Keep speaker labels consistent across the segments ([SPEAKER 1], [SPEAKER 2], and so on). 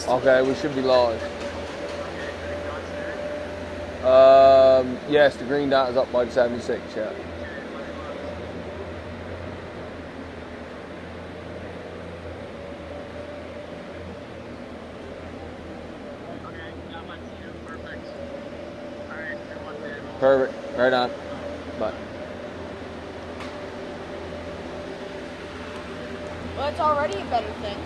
[SPEAKER 1] Okay, we should be live. Yes, the green dot is up by the 76, yeah. Perfect. Right on. Bye.
[SPEAKER 2] Well, it's already a better thing.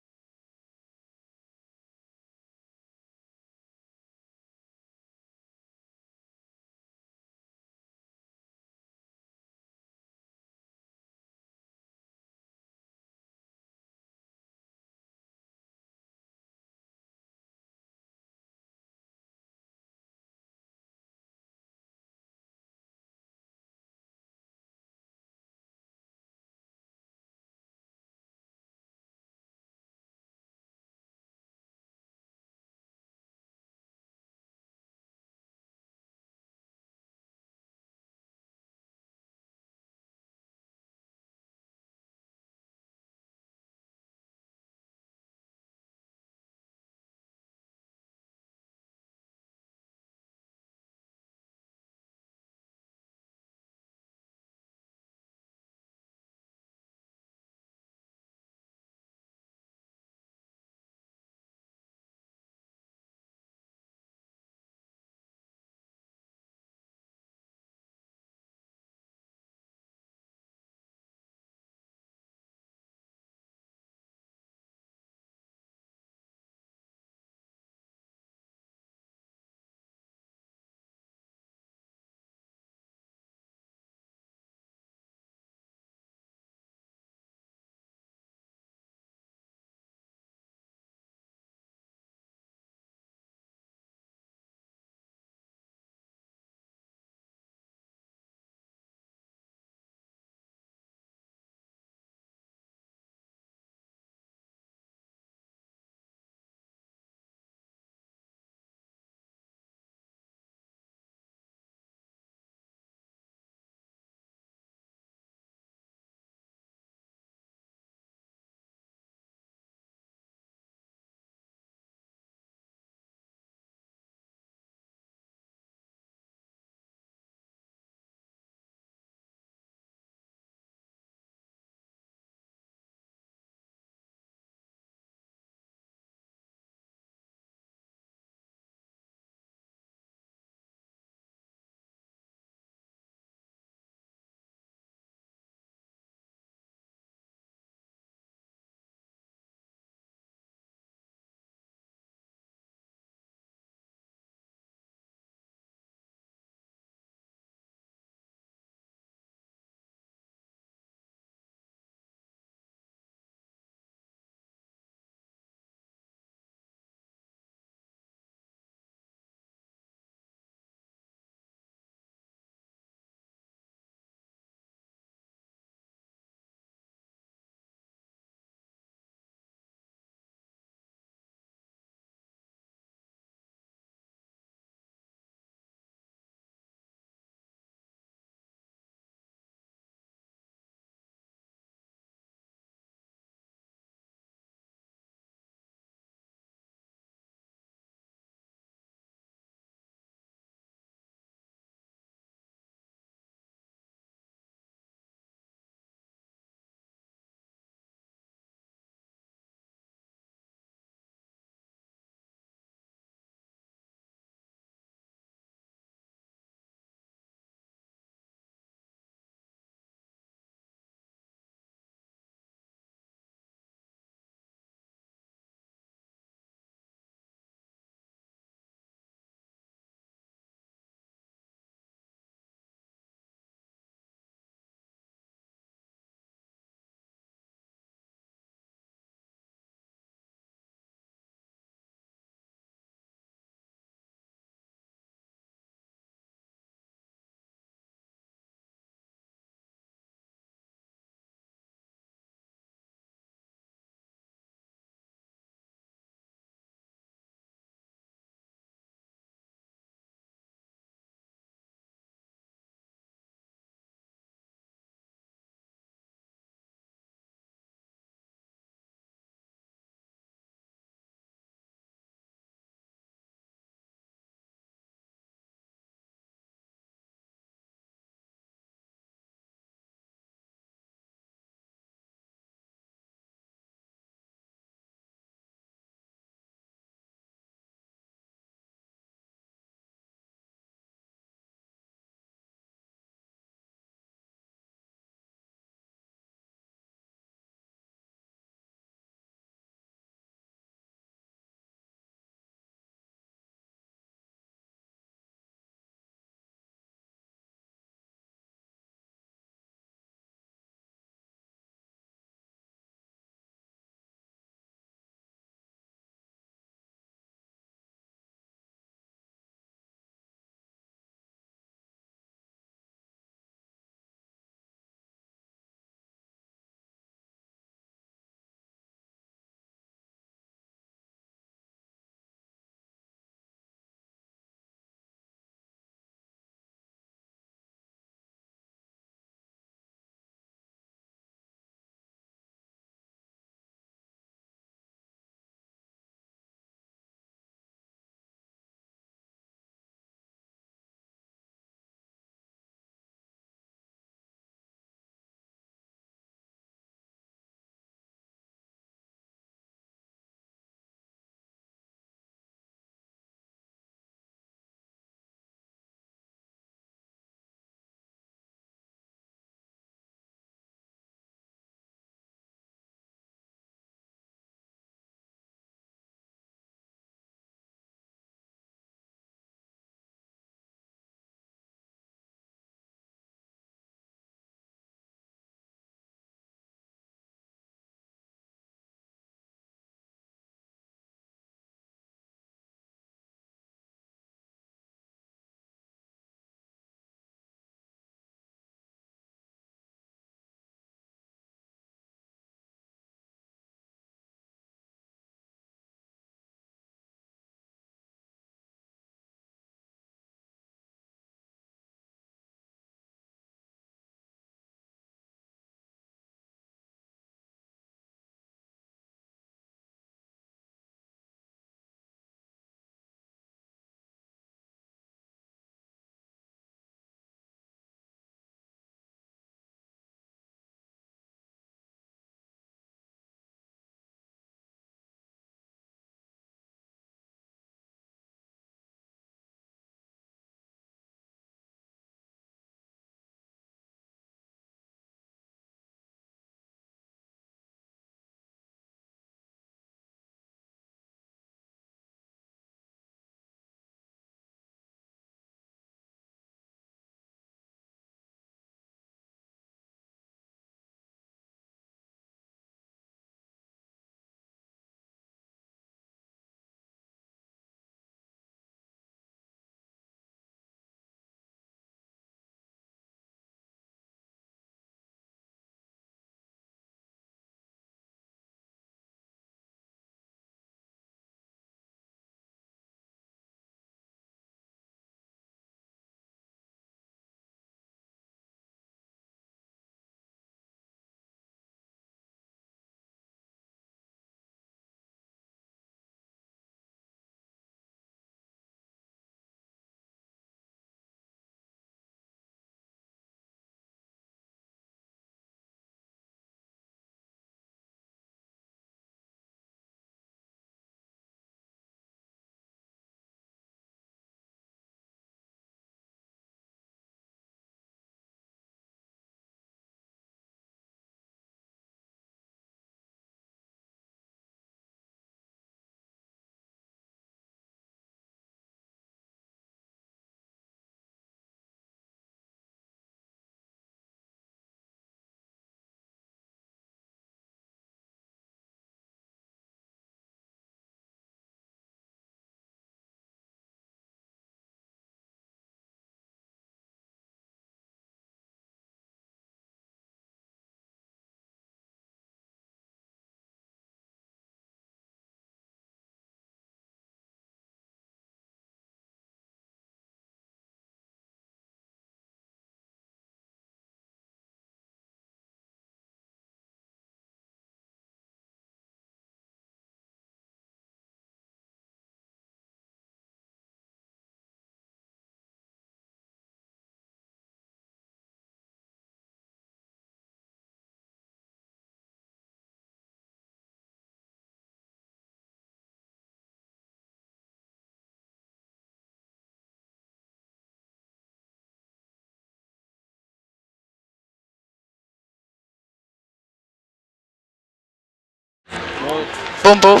[SPEAKER 3] boom, boom.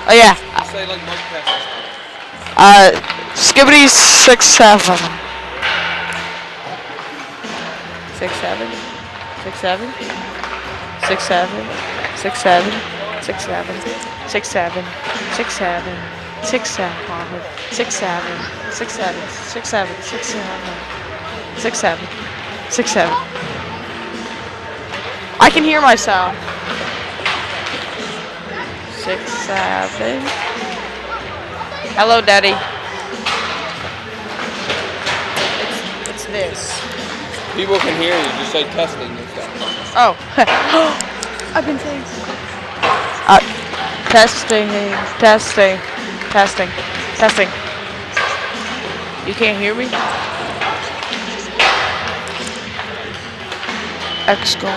[SPEAKER 3] Oh yeah.
[SPEAKER 1] Just say like Mike Tyson.
[SPEAKER 3] Skibbity 6-7. 6-7. 6-7. 6-7. 6-7. 6-7. 6-7. 6-7. 6-7. 6-7. 6-7. 6-7. 6-7. 6-7. I can hear myself. 6-7. Hello, Daddy. It's this.
[SPEAKER 1] People can hear you. Just say testing and stuff.
[SPEAKER 3] Oh.
[SPEAKER 2] I've been saying.
[SPEAKER 3] Testing. Testing. Testing. Testing. You can't hear me? X go.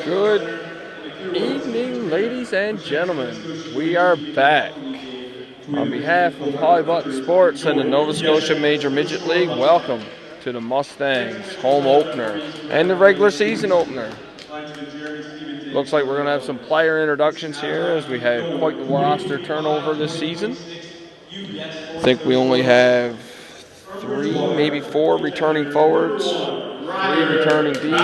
[SPEAKER 1] Good evening, ladies and gentlemen. We are back. On behalf of Holly Button Sports and the Nova Scotia Major Midget League, welcome to the Mustangs home opener and the regular season opener. Looks like we're going to have some player introductions here as we had quite the roster turnover this season. I think we only have 3, maybe 4 returning forwards, 3 returning D.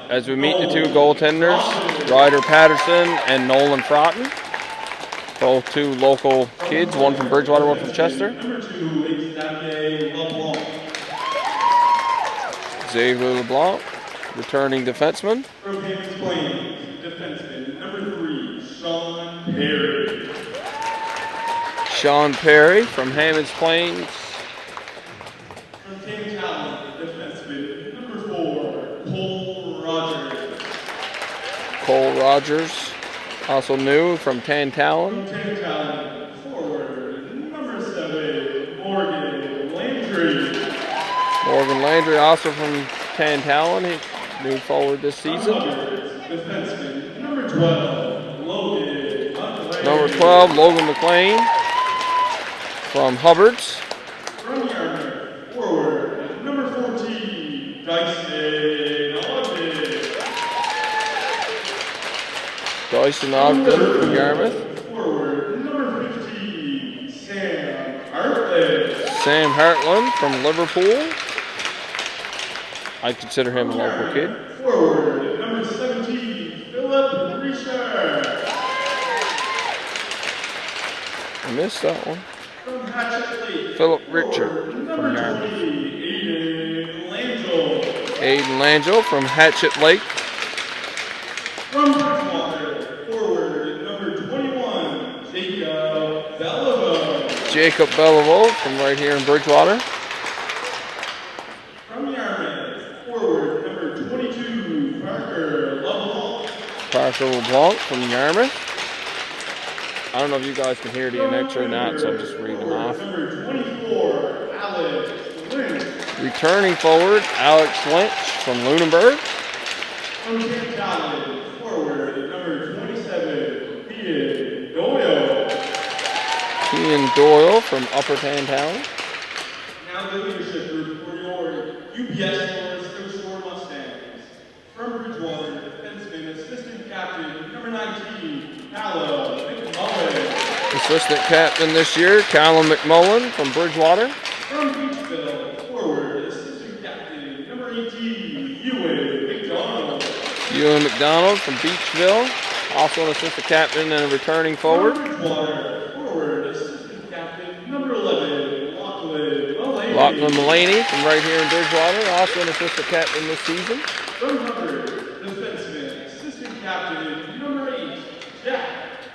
[SPEAKER 1] As we meet the 2 goaltenders, Ryder Patterson and Nolan Froughton. Both 2 local kids, one from Bridgewater, one from Chester. Xavier LeBlanc, returning defenseman.
[SPEAKER 4] From Hammonds Plains, defenseman number 3, Sean Perry.
[SPEAKER 1] Sean Perry from Hammonds Plains.
[SPEAKER 4] From Tantalon, defenseman number 4, Cole Rogers.
[SPEAKER 1] Cole Rogers, also new from Tantalon.
[SPEAKER 4] From Tantalon, forward number 7, Morgan Landry.
[SPEAKER 1] Morgan Landry, also from Tantalon. He moved forward this season.
[SPEAKER 4] Defenseman number 12, Logan McLean.
[SPEAKER 1] Number 12, Logan McLean from Hubbards.
[SPEAKER 4] From Yarmouth, forward number 14, Dyson Ogden.
[SPEAKER 1] Dyson Ogden from Yarmouth.
[SPEAKER 4] Forward number 15, Sam Hartley.
[SPEAKER 1] Sam Hartland from Liverpool. I consider him a local kid.
[SPEAKER 4] Forward number 17, Philip Richard.
[SPEAKER 1] I missed that one.
[SPEAKER 4] From Hatchet Lake,
[SPEAKER 1] Philip Richard
[SPEAKER 4] forward
[SPEAKER 1] from
[SPEAKER 4] number
[SPEAKER 1] Yarmouth.
[SPEAKER 4] 20, Aiden Langell.
[SPEAKER 1] Aiden Langell from Hatchet Lake.
[SPEAKER 4] From Bridgewater, forward number 21, Jacob Beliveau.
[SPEAKER 1] Jacob Beliveau from right here in Bridgewater.
[SPEAKER 4] From Yarmouth, forward number 22, Parker LeBlanc.
[SPEAKER 1] Parker LeBlanc from Yarmouth. I don't know if you guys can hear the annexer or not, so I'm just reading them off.
[SPEAKER 4] Number 24, Alex Lynch.
[SPEAKER 1] Returning forward, Alex Lynch from Lunenburg.
[SPEAKER 4] From Tantalon, forward number 27, Ian Doyle.
[SPEAKER 1] Ian Doyle from Upper Tantalon.
[SPEAKER 4] Now the leadership group for your UPS North Shore Mustangs. From Bridgewater, defenseman, assistant captain, number 19, Callum McMullen.
[SPEAKER 1] Assistant captain this year, Callum McMullen from Bridgewater.
[SPEAKER 4] From Beachville, forward, assistant captain, number 18, Ewan McDonald.
[SPEAKER 1] Ewan McDonald from Beachville, also an assistant captain and a returning forward.
[SPEAKER 4] From Bridgewater, forward, assistant captain, number 11, Lachlan Mullaney.
[SPEAKER 1] Lachlan Mullaney from right here in Bridgewater, also an assistant captain this season.
[SPEAKER 4] From Hubbard, defenseman, assistant captain, number 8, Jack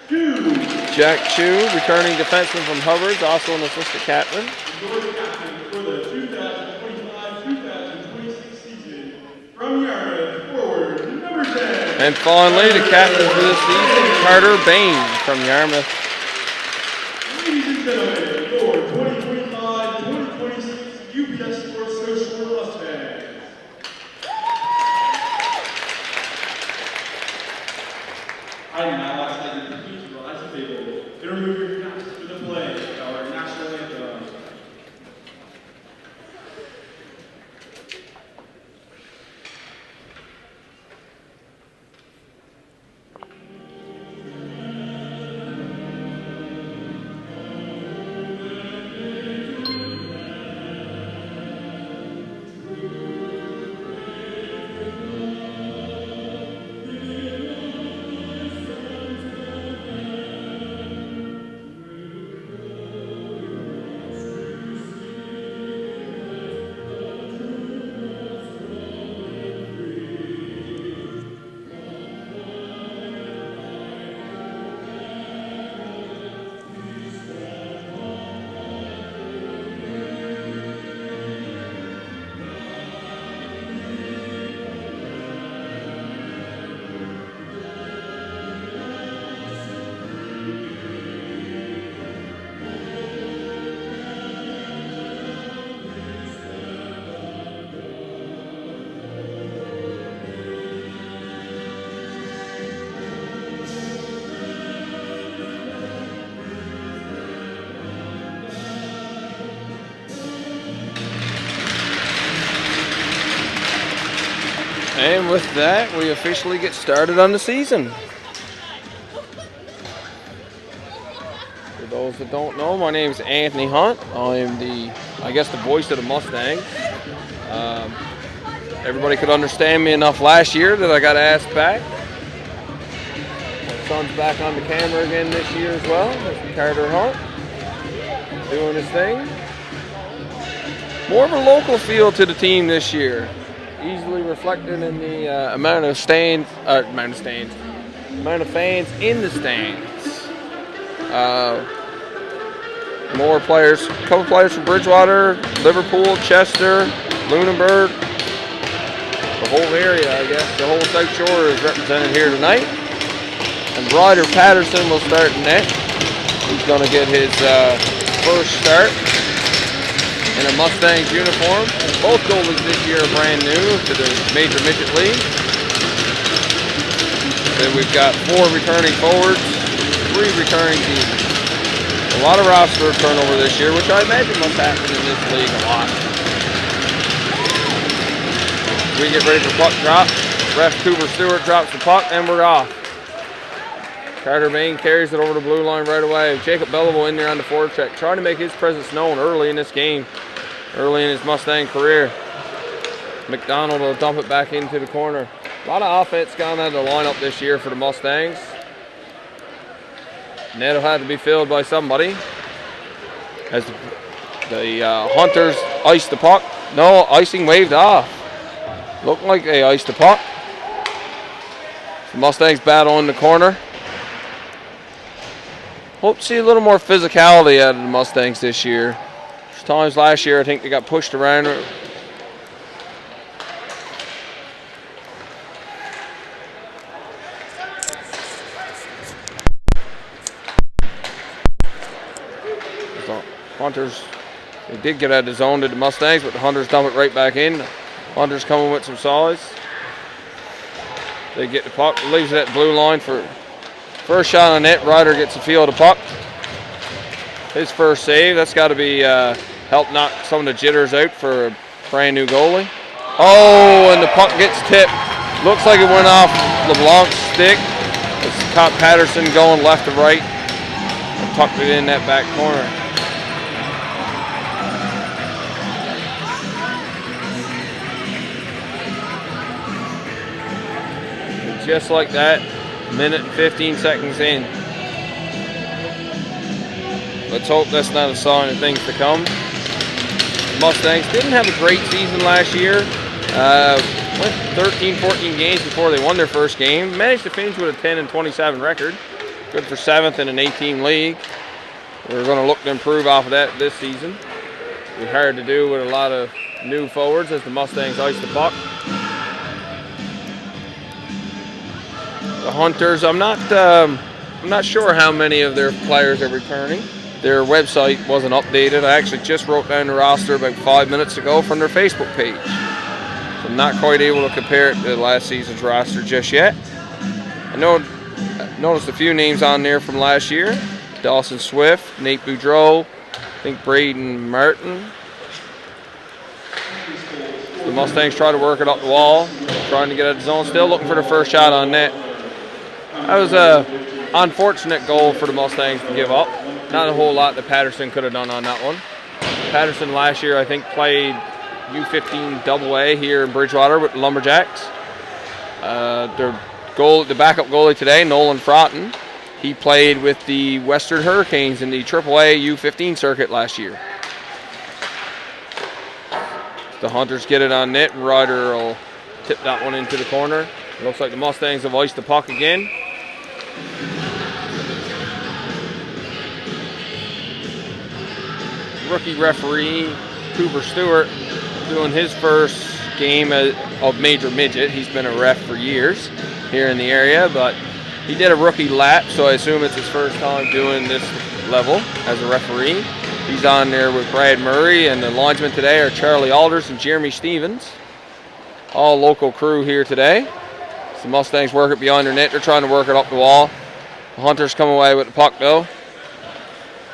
[SPEAKER 4] Chu.
[SPEAKER 1] Jack Chu, returning defenseman from Hubbard, also an assistant captain.
[SPEAKER 4] Your captain for the 2025-2026 season. From Yarmouth, forward, number 10.
[SPEAKER 1] And finally, the captain for this season, Carter Bain from Yarmouth.
[SPEAKER 4] Ladies and gentlemen, your 2025-2026 UPS Sports Social Mustangs. I now ask that you please rise to table and remove your caps for the play of our national anthem.
[SPEAKER 1] And with that, we officially get started on the season. For those that don't know, my name is Anthony Hunt. I am the voice of the Mustangs. Everybody could understand me enough last year that I got asked back. My son's back on the camera again this year as well. Mr. Carter Hunt, doing his thing. More of a local feel to the team this year. Easily reflected in the amount of fans in the stands. More players, a couple players from Bridgewater, Liverpool, Chester, Lunenburg, the whole area, I guess. The whole South Shore is represented here tonight. And Ryder Patterson will start in net. He's going to get his first start in a Mustangs uniform. Both goalies this year are brand new to the Major Midget League. Then we've got 4 returning forwards, 3 returning teams. A lot of roster turnover this year, which I imagine must happen in this league a lot. We get ready for puck drop. Ref Cooper Stewart drops the puck, and we're off. Carter Bain carries it over the blue line right away. Jacob Belleville in there on the forward check, trying to make his presence known early in this game. Early in his Mustang career. McDonald will dump it back into the corner. A lot of offense gone out of the lineup this year for the Mustangs. Net will have to be filled by somebody. As the Hunters ice the puck. No, icing waved off. Looked like they iced the puck. The Mustangs battle in the corner. Hope to see a little more physicality out of the Mustangs this year. Times last year, I think they got pushed around. So Hunters, they did get out of the zone to the Mustangs, but the Hunters dump it right back in. Hunters coming with some size. They get the puck, leaves it at the blue line for first shot on net. Ryder gets the feel of the puck. His first save, that's got to be help knock some of the jitters out for a brand new goalie. Oh, and the puck gets tipped. Looks like it went off LeBlanc's stick. It's caught Patterson going left to right and tucked it in that back corner. And just like that, minute and 15 seconds in. Let's hope that's not a sign of things to come. Mustangs didn't have a great season last year. Went 13, 14 games before they won their first game. Managed to finish with a 10-27 record. Good for 7th in an 18 league. We're going to look to improve off of that this season. We're hard to do with a lot of new forwards as the Mustangs ice the puck. The Hunters, I'm not sure how many of their players are returning. Their website wasn't updated. I actually just wrote down the roster about 5 minutes ago from their Facebook page. So I'm not quite able to compare it to last season's roster just yet. I noticed a few names on there from last year. Dawson Swift, Nate Boudreau, I think Braden Martin. The Mustangs try to work it up the wall, trying to get out of the zone, still looking for the first shot on net. That was a unfortunate goal for the Mustangs to give up. Not a whole lot that Patterson could have done on that one. Patterson last year, I think, played U18 AA here in Bridgewater with the Lumberjacks. The backup goalie today, Nolan Frotton, he played with the Western Hurricanes in the AAA U15 circuit last year. The Hunters get it on net, and Ryder will tip that one into the corner. It looks like the Mustangs have iced the puck again. Rookie referee Cooper Stewart doing his first game of Major Midget. He's been a ref for years here in the area, but he did a rookie lap, so I assume it's his first time doing this level as a referee. He's on there with Brad Murray, and the linesmen today are Charlie Alders and Jeremy Stevens. All local crew here today. So the Mustangs work it behind their net. They're trying to work it up the wall. The Hunters come away with the puck, though,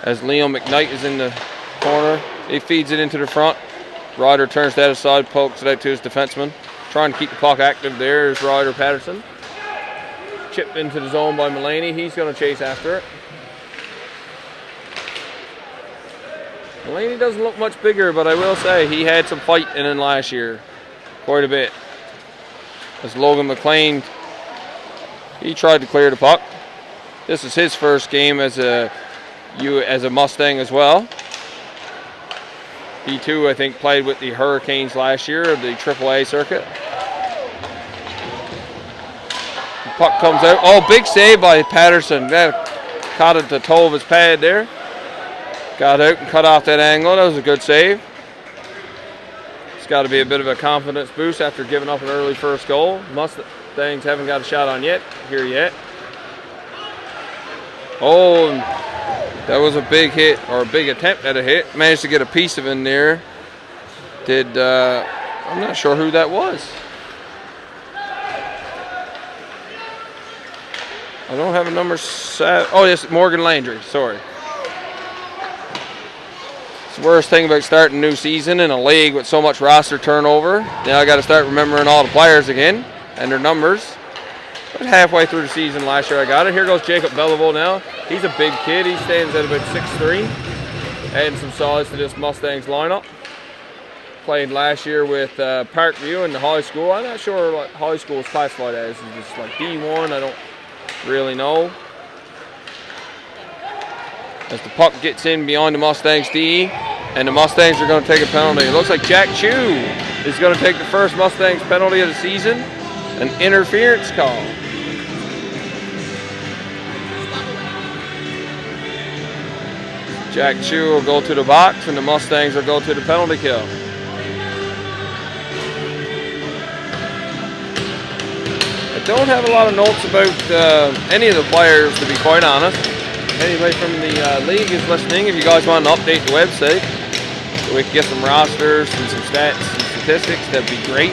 [SPEAKER 1] as Liam McKnight is in the corner. He feeds it into the front. Ryder turns that aside, pokes it out to his defenseman. trying to keep the puck active. There's Ryder Patterson. Chipped into the zone by Mulaney. He's going to chase after it. Mulaney doesn't look much bigger, but I will say he had some fight in him last year. Quite a bit. As Logan McLean, he tried to clear the puck. This is his first game as a Mustang as well. He too, I think, played with the Hurricanes last year of the AAA circuit. The puck comes out. Oh, big save by Patterson. That caught at the toe of his pad there. Got out and cut off that angle. That was a good save. It's got to be a bit of a confidence boost after giving up an early first goal. Mustangs haven't got a shot on yet. Oh, that was a big hit, or a big attempt at a hit. Managed to get a piece of it in there. I'm not sure who that was. I don't have a number 7. Oh, yes, Morgan Landry. Sorry. It's the worst thing about starting a new season in a league with so much roster turnover. Now I got to start remembering all the players again and their numbers. But halfway through the season last year I got it. Here goes Jacob Belleville now. He's a big kid. He stands at about 6'3". Adding some size to this Mustangs lineup. Played last year with Parkview in the high school. I'm not sure what high school is classified as. Is this like D1? I don't really know. As the puck gets in beyond the Mustangs D, and the Mustangs are going to take a penalty. It looks like Jack Chu is going to take the first Mustangs penalty of the season. An interference call. Jack Chu will go to the box, and the Mustangs will go to the penalty kill. I don't have a lot of notes about any of the players, to be quite honest. Anybody from the league is listening. If you guys want to update the website so we can get some rosters and some stats and statistics, that'd be great.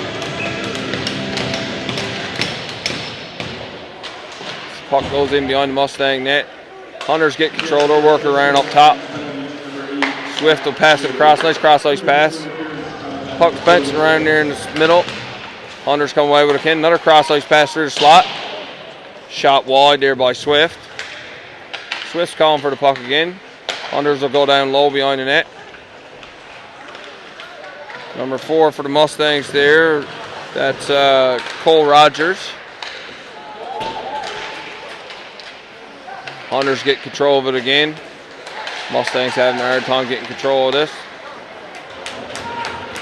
[SPEAKER 1] This puck goes in behind the Mustang net. Hunters get control. They're working around up top. Swift will pass it across. Nice cross-ice pass. Puck's bouncing around there in the middle. Hunters come away with a kick. Another cross-ice pass through the slot. Shot wide there by Swift. Swift's calling for the puck again. Hunters will go down low behind the net. Number 4 for the Mustangs there. That's Cole Rogers. Hunters get control of it again. Mustangs having a hard time getting control of this.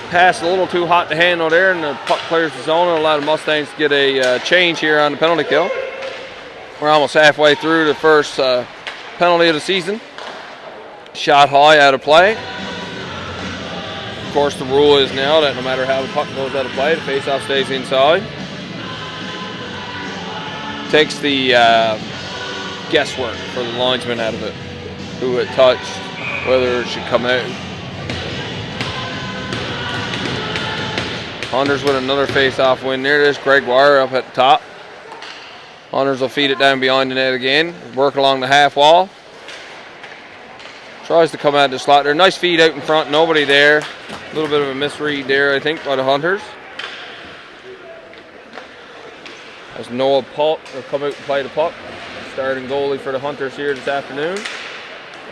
[SPEAKER 1] Pass a little too hot to handle there, and the puck clears the zone and allow the Mustangs to get a change here on the penalty kill. We're almost halfway through the first penalty of the season. Shot high out of play. Of course, the rule is now that no matter how the puck goes out of play, the faceoff stays inside. Takes the guesswork for the linesman out of it. Who it touched, whether it should come out. Hunters with another face-off win there. There's Greg Wire up at the top. Hunters will feed it down behind the net again. Work along the half wall. Tries to come out of the slot there. Nice feed out in front. Nobody there. A little bit of a misread there, I think, by the Hunters. As Noah Pault will come out and play the puck. Starting goalie for the Hunters here this afternoon.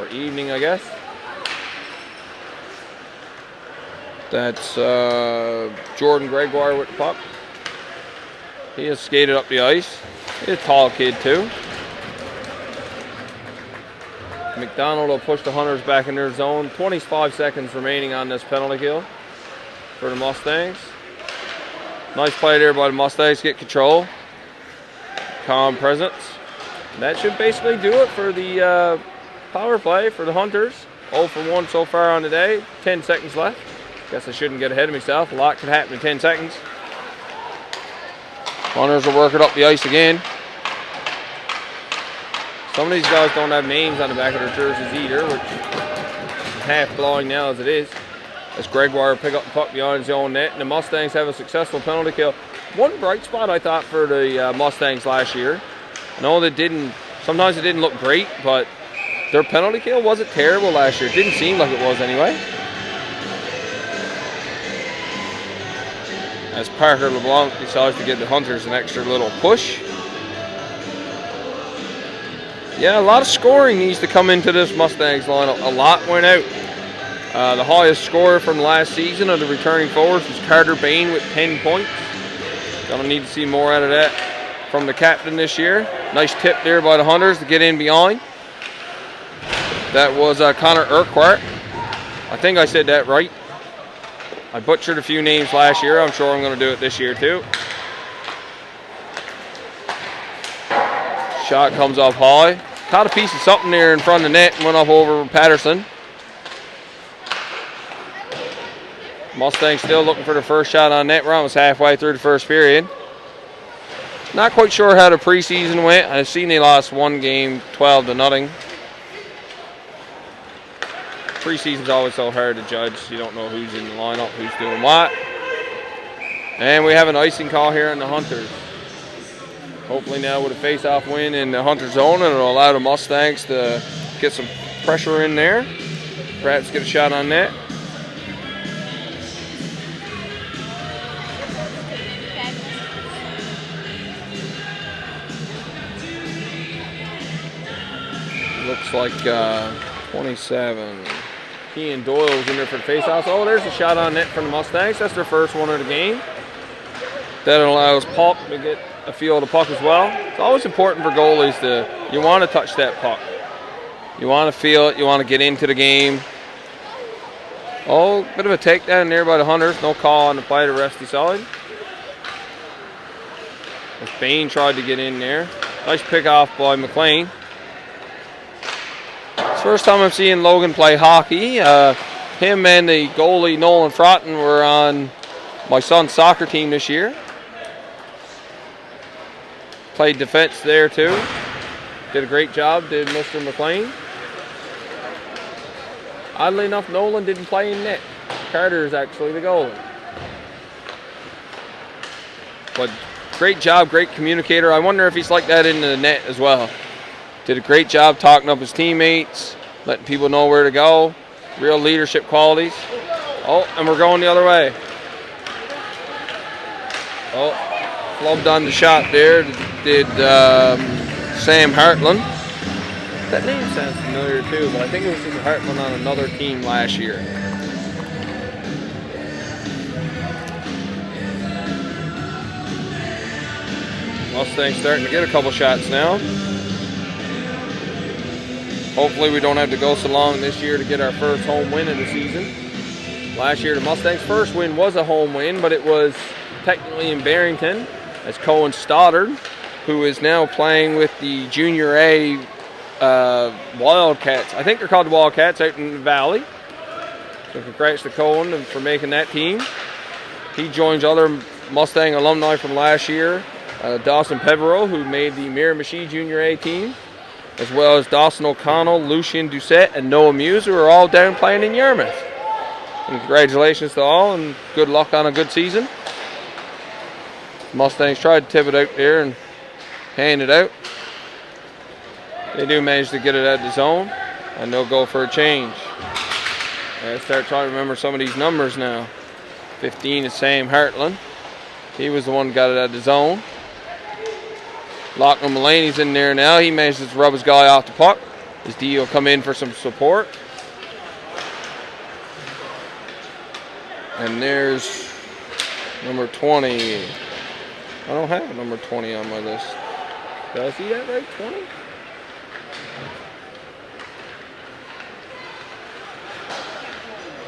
[SPEAKER 1] Or evening, I guess. That's Jordan Gregoire with the puck. He has skated up the ice. He's a tall kid too. McDonald will push the Hunters back in their zone. 25 seconds remaining on this penalty kill for the Mustangs. Nice play there by the Mustangs. Get control. Calm presence. And that should basically do it for the power play for the Hunters. 0 for 1 so far on the day. 10 seconds left. Guess I shouldn't get ahead of myself. A lot could happen in 10 seconds. Hunters will work it up the ice again. Some of these guys don't have names on the back of their jerseys either, which is half blowing now as it is. As Gregoire pick up the puck behind his own net, and the Mustangs have a successful penalty kill. One bright spot I thought for the Mustangs last year. I know sometimes it didn't look great, but their penalty kill wasn't terrible last year. It didn't seem like it was anyway. as Parker LeBlanc decides to give the Hunters an extra little push. Yeah, a lot of scoring needs to come into this Mustangs lineup. A lot went out. The highest scorer from last season of the returning forwards was Carter Bain with 10 points. Gonna need to see more out of that from the captain this year. Nice tip there by the Hunters to get in behind. That was Connor Urquhart. I think I said that right. I butchered a few names last year. I'm sure I'm going to do it this year too. Shot comes up high. Caught a piece of something there in front of the net and went up over Patterson. Mustangs still looking for the first shot on net. We're almost halfway through the first period. Not quite sure how the preseason went. I've seen they lost one game 12-0. Preseason's always so hard to judge. You don't know who's in the lineup, who's doing what. And we have an icing call here on the Hunters. Hopefully now with a face-off win in the Hunter zone, and it'll allow the Mustangs to get some pressure in there. Perhaps get a shot on net. Looks like 27. Kean Doyle's in there for the faceoff. Oh, there's a shot on net from the Mustangs. That's their first one of the game. That allows Puck to get a feel of the puck as well. It's always important for goalies you want to touch that puck. You want to feel it. You want to get into the game. Oh, bit of a takedown there by the Hunters. No call on the play to rest side. As Bain tried to get in there. Nice pick off by McLean. It's the first time I'm seeing Logan play hockey. Him and the goalie Nolan Frotton were on my son's soccer team this year. Played defense there too. Did a great job, did Mr. McLean. Oddly enough, Nolan didn't play in net. Carter is actually the goalie. But great job, great communicator. I wonder if he's like that in the net as well. Did a great job talking up his teammates, letting people know where to go. Real leadership qualities. Oh, and we're going the other way. Oh, flubbed on the shot there. Did Sam Hartland. That name sounds familiar too, but I think it was just Hartland on another team last year. Mustangs starting to get a couple shots now. Hopefully we don't have to go so long this year to get our first home win of the season. Last year the Mustangs' first win was a home win, but it was technically in Barrington as Cohen Stoddard, who is now playing with the Junior A Wildcats. I think they're called the Wildcats out in the Valley. So congrats to Cohen for making that team. He joins other Mustang alumni from last year, Dawson Peveril, who made the Miramichi Junior A team, as well as Dawson O'Connell, Lucien Doucette, and Noah Muse, who are all down playing in Yarmouth. And congratulations to all, and good luck on a good season. Mustangs tried to tip it out there and hand it out. They do manage to get it out of the zone, and they'll go for a change. I start trying to remember some of these numbers now. 15 is Sam Hartland. He was the one who got it out of the zone. Lachlan Mulaney's in there now. He manages to rub his guy off the puck. His D will come in for some support. And there's number 20. I don't have a number 20 on my list. Did I see that right? 20?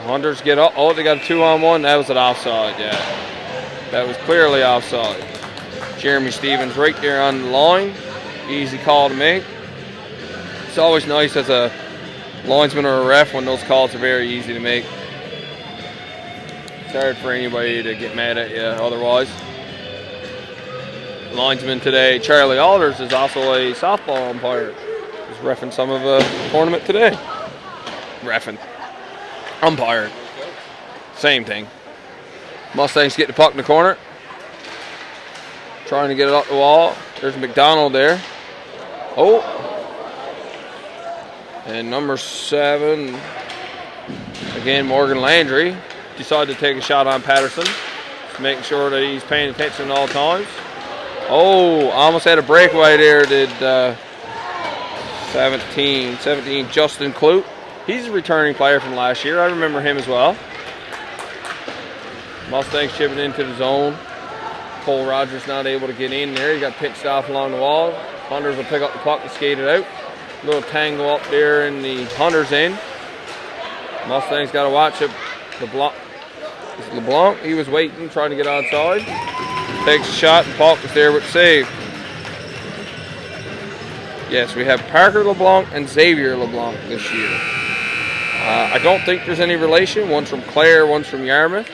[SPEAKER 1] Hunters get up. Oh, they got a 2-on-1. That was an offside, yeah. That was clearly offside. Jeremy Stevens right there on the line. Easy call to make. It's always nice as a linesman or a ref when those calls are very easy to make. It's hard for anybody to get mad at you otherwise. Linesman today, Charlie Alders, is also a softball umpire. He's reffing some of a tournament today. Reffing. Umpire. Same thing. Mustangs get the puck in the corner. Trying to get it up the wall. There's McDonald there. Oh. And number 7, again, Morgan Landry, decided to take a shot on Patterson. making sure that he's paying attention at all times. Oh, almost had a breakaway there, did 17, Justin Clute. He's a returning player from last year. I remember him as well. Mustangs chipping into the zone. Cole Rogers not able to get in there. He got pitched off along the wall. Hunters will pick up the puck and skate it out. Little tangle up there in the Hunters' end. Mustangs got to watch it. LeBlanc, he was waiting, trying to get outside. Takes a shot, and puck is there with save. Yes, we have Parker LeBlanc and Xavier LeBlanc this year. I don't think there's any relation. One's from Clare, one's from Yarmouth.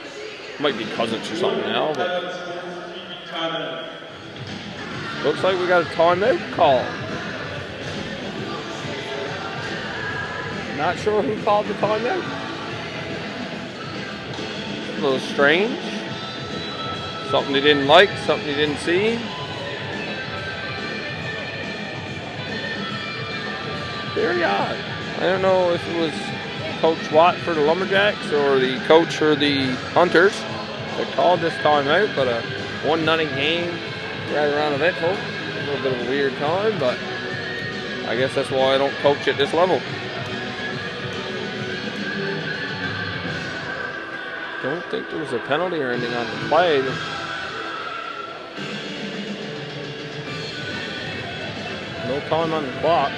[SPEAKER 1] Might be cousins or something now, but looks like we got a timeout call. Not sure who called the timeout. A little strange. Something they didn't like, something they didn't see. Very odd. I don't know if it was Coach Watt for the Lumberjacks or the coach for the Hunters that called this timeout, but a 1-0 game right around eventful. A little bit of a weird time, but I guess that's why I don't coach at this level. Don't think there was a penalty or anything on the play. No time on the clock.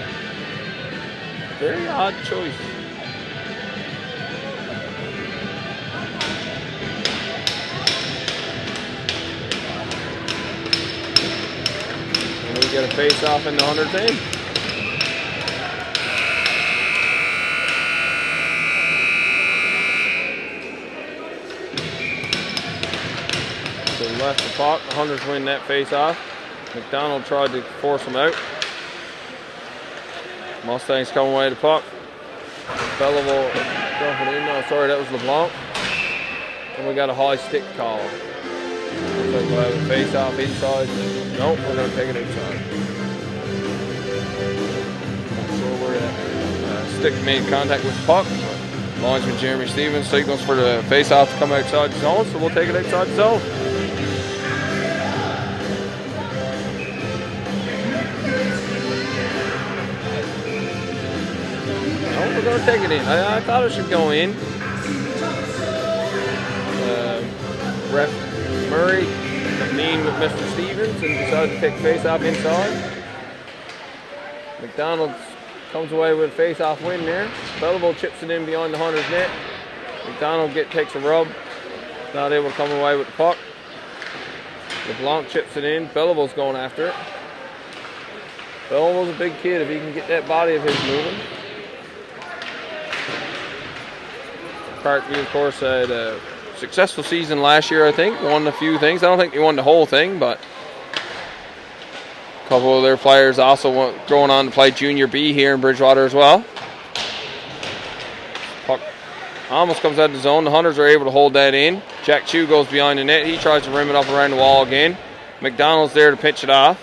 [SPEAKER 1] Very odd choice. And we get a face off in the 100th end. So left the puck. The Hunters win that face off. McDonald tried to force him out. Mustangs come away to puck. Belleville jumping in. No, sorry, that was LeBlanc. And we got a high stick call. Looks like we'll have a face off inside. Nope, we're going to take it outside. Not sure where that stick made contact with the puck. Linesman Jeremy Stevens signals for the face off to come outside the zone, so we'll take it outside the zone. We're going to take it in. I thought it should go in. Ref Murray mean with Mr. Stevens and decided to take face-off inside. McDonald comes away with a face-off win there. Belleville chips it in behind the Hunters' net. McDonald takes a rub. Not able to come away with the puck. LeBlanc chips it in. Belleville's going after it. Belleville's a big kid if he can get that body of his moving. Parkview, of course, had a successful season last year, I think. Won a few things. I don't think they won the whole thing, but a couple of their players also going on to play Junior B here in Bridgewater as well. Puck almost comes out of the zone. The Hunters are able to hold that in. Jack Chu goes behind the net. He tries to rim it up around the wall again. McDonald's there to pitch it off.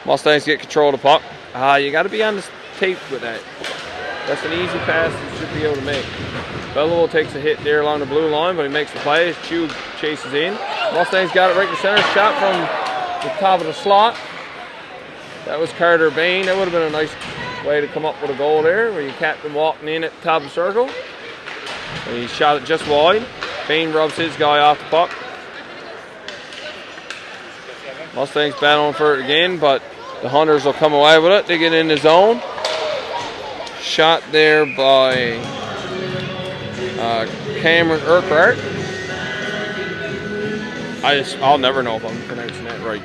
[SPEAKER 1] Mustangs get control of the puck. You got to be on the tape with that. That's an easy pass you should be able to make. Belleville takes a hit there along the blue line, but he makes the play. Chu chases in. Mustangs got it right in the center. Shot from the top of the slot. That was Carter Bain. That would have been a nice way to come up with a goal there, where you kept him walking in at the top of the circle. And he shot it just wide. Bain rubs his guy off the puck. Mustangs battling for it again, but the Hunters will come away with it. They get in the zone. Shot there by Cameron Urquhart. I'll never know if I'm pronouncing that right.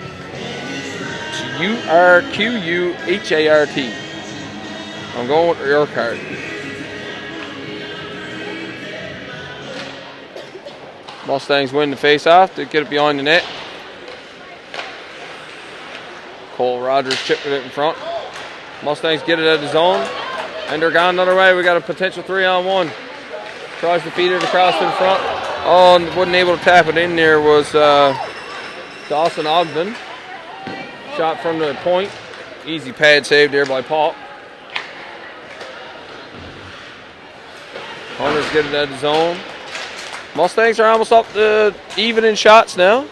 [SPEAKER 1] Urquhart. I'm going with Urquhart. Mustangs win the face-off to get it behind the net. Cole Rogers chipped it in front. Mustangs get it out of the zone. And they're gone another way. We got a potential 3-on-1. Tries to feed it across to the front. Oh, and wasn't able to tap it in there was Dawson Ogden. Shot from the point. Easy pad save there by Paul. Hunters get it out of the zone. Mustangs are almost up to even in shots now.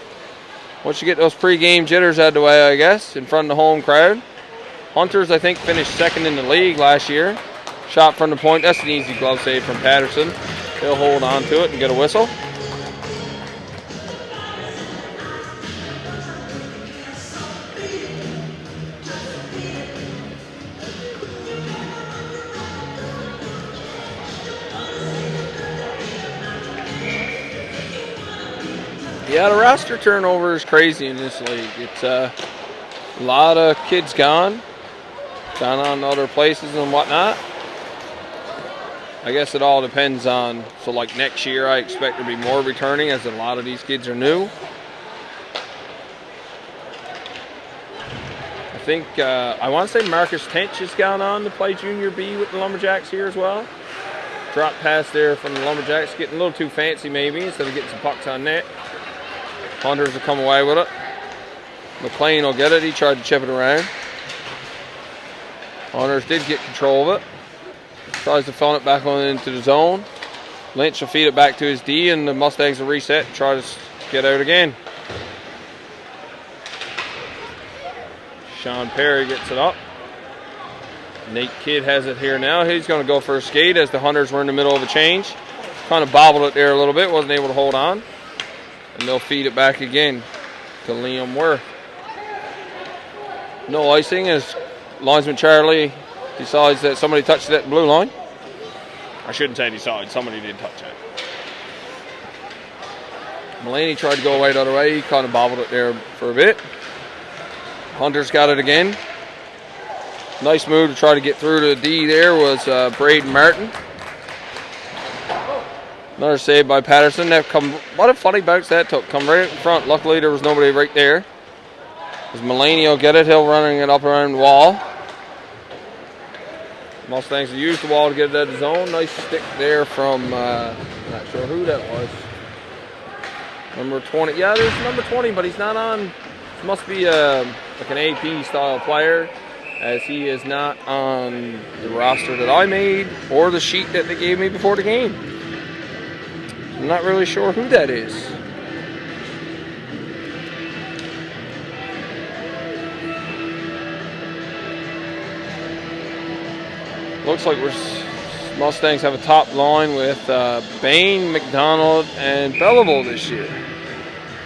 [SPEAKER 1] Once you get those pre-game jitters out of the way, I guess, in front of the home crowd. Hunters, I think, finished second in the league last year. Shot from the point. That's an easy glove save from Patterson. He'll hold on to it and get a whistle. Yeah, the roster turnover is crazy in this league. It's a lot of kids gone on other places and whatnot. I guess it all depends on, so like next year I expect there to be more returning as a lot of these kids are new. I think, I want to say Marcus Tench has gone on to play Junior B with the Lumberjacks here as well. Drop pass there from the Lumberjacks, getting a little too fancy maybe instead of getting some pucks on net. Hunters will come away with it. McLean will get it. He tried to chip it around. Hunters did get control of it. Tries to funnel it back on into the zone. Lynch will feed it back to his D, and the Mustangs will reset and try to get out again. Sean Perry gets it up. Nate Kidd has it here now. He's going to go for a skate as the Hunters were in the middle of a change. Kind of bobbled it there a little bit. Wasn't able to hold on. And they'll feed it back again to Liam Worth. No icing as linesman Charlie decides that somebody touched that blue line. I shouldn't say decide. Somebody did touch it. Mulaney tried to go away the other way. He kind of bobbled it there for a bit. Hunters got it again. Nice move to try to get through to the D there was Braden Martin. Another save by Patterson. What a funny bounce that took. Come right in front. Luckily, there was nobody right there. As Mulaney will get it, he'll running it up around the wall. Mustangs will use the wall to get it out of the zone. Nice stick there from, not sure who that was. Number 20. Yeah, there's number 20, but he's not on. This must be like an AP style player, as he is not on the roster that I made or the sheet that they gave me before the game. I'm not really sure who that is. Looks like Mustangs have a top line with Bain, McDonald, and Belleville this year.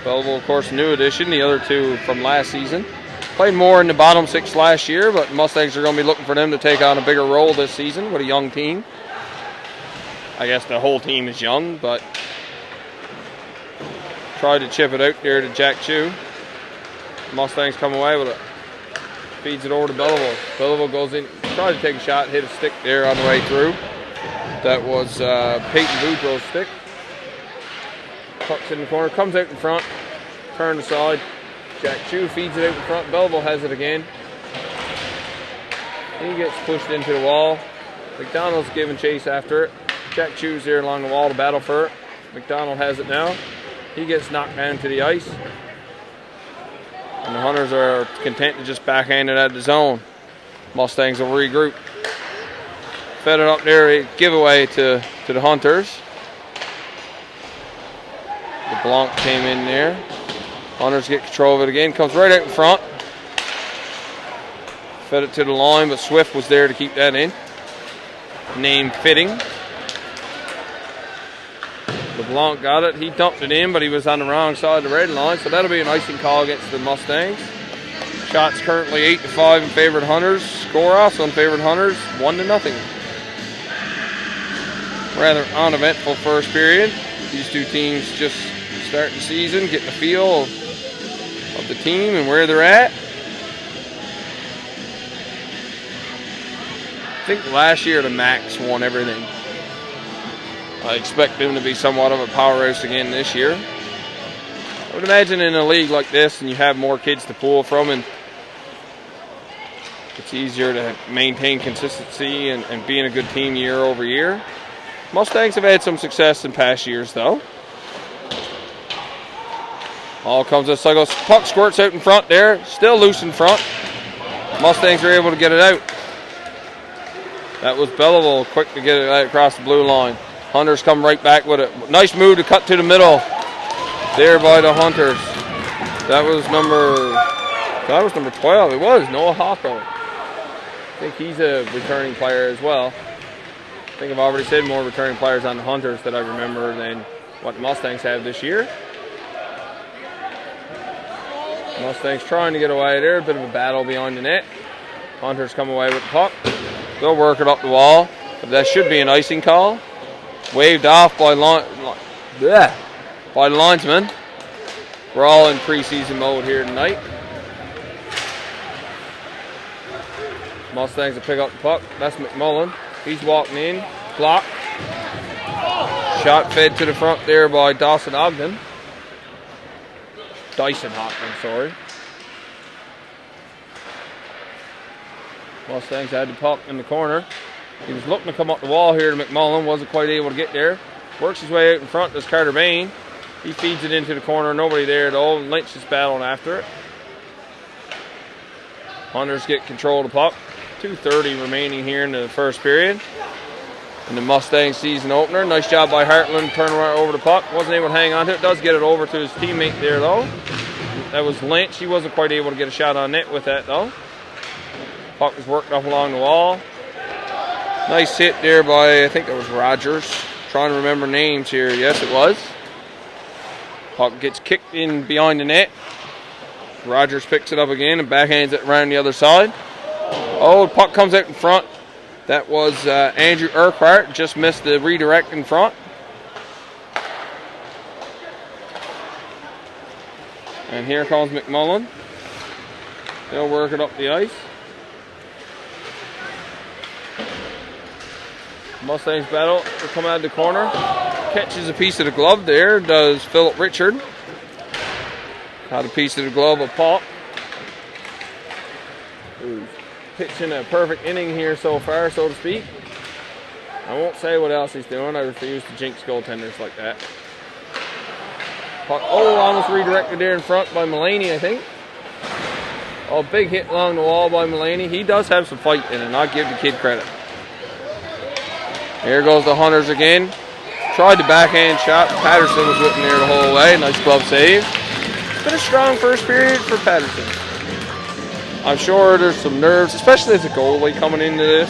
[SPEAKER 1] Belleville, of course, new addition. The other two from last season. Played more in the bottom six last year, but Mustangs are going to be looking for them to take on a bigger role this season with a young team. I guess the whole team is young, but tried to chip it out there to Jack Chu. Mustangs come away with it. Feeds it over to Belleville. Belleville goes in, tried to take a shot, hit a stick there on the way through. That was Peyton Boudreau's stick. Puck's in the corner, comes out in front, turned aside. Jack Chu feeds it out in front. Belleville has it again. He gets pushed into the wall. McDonald's giving chase after it. Jack Chu's there along the wall to battle for it. McDonald has it now. He gets knocked down to the ice. And the Hunters are content to just backhand it out of the zone. Mustangs will regroup. Fed it up there, a giveaway to the Hunters. The Blanc came in there. Hunters get control of it again. Comes right out in front. Fed it to the line, but Swift was there to keep that in. Name fitting. LeBlanc got it. He dumped it in, but he was on the wrong side of the red line, so that'll be an icing call against the Mustangs. Shots currently 8-5 in favor of Hunters. Score-offs on favored Hunters, 1-0. Rather uneventful first period. These two teams just starting the season, getting the feel of the team and where they're at. I think last year the Macs won everything. I expect them to be somewhat of a powerhouse again this year. I would imagine in a league like this, and you have more kids to pull from, and it's easier to maintain consistency and being a good team year over year. Mustangs have had some success in past years, though. All comes to cycle. Puck squirts out in front there. Still loose in front. Mustangs are able to get it out. That was Belleville quick to get it right across the blue line. Hunters come right back with it. Nice move to cut to the middle there by the Hunters. That was number 12. It was Noah Hocko. I think he's a returning player as well. I think I've already said more returning players on the Hunters that I remember than what the Mustangs have this year. Mustangs trying to get away there. A bit of a battle behind the net. Hunters come away with the puck. They'll work it up the wall. But that should be an icing call. Waved off by the linesman. We're all in preseason mode here tonight. Mustangs will pick up the puck. That's McMullen. He's walking in. Block. Shot fed to the front there by Dyson Ogden, sorry. Mustangs had the puck in the corner. He was looking to come up the wall here to McMullen. Wasn't quite able to get there. Works his way out in front. There's Carter Bain. He feeds it into the corner. Nobody there though. Lynch is battling after it. Hunters get control of the puck. 2:30 remaining here in the first period. In the Mustang season opener. Nice job by Hartland. Turning right over the puck. Wasn't able to hang on to it. Does get it over to his teammate there though. That was Lynch. He wasn't quite able to get a shot on net with that though. Puck was worked up along the wall. Nice hit there by, I think that was Rogers. Trying to remember names here. Yes, it was. Puck gets kicked in behind the net. Rogers picks it up again and backhands it around the other side. Oh, the puck comes out in front. That was Andrew Urquhart. Just missed the redirect in front. And here comes McMullen. They'll work it up the ice. Mustangs battle. They come out of the corner. Catches a piece of the glove there. Does Philip Richard. Had a piece of the glove of Paul. Who's pitching a perfect inning here so far, so to speak. I won't say what else he's doing. I refuse to jinx goaltenders like that. Puck, almost redirected there in front by Mulaney, I think. Oh, big hit along the wall by Mulaney. He does have some fight in it. I'll give the kid credit. Here goes the Hunters again. Tried the backhand shot. Patterson was whipping there the whole way. Nice glove save. It's been a strong first period for Patterson. I'm sure there's some nerves, especially as a goalie coming into this.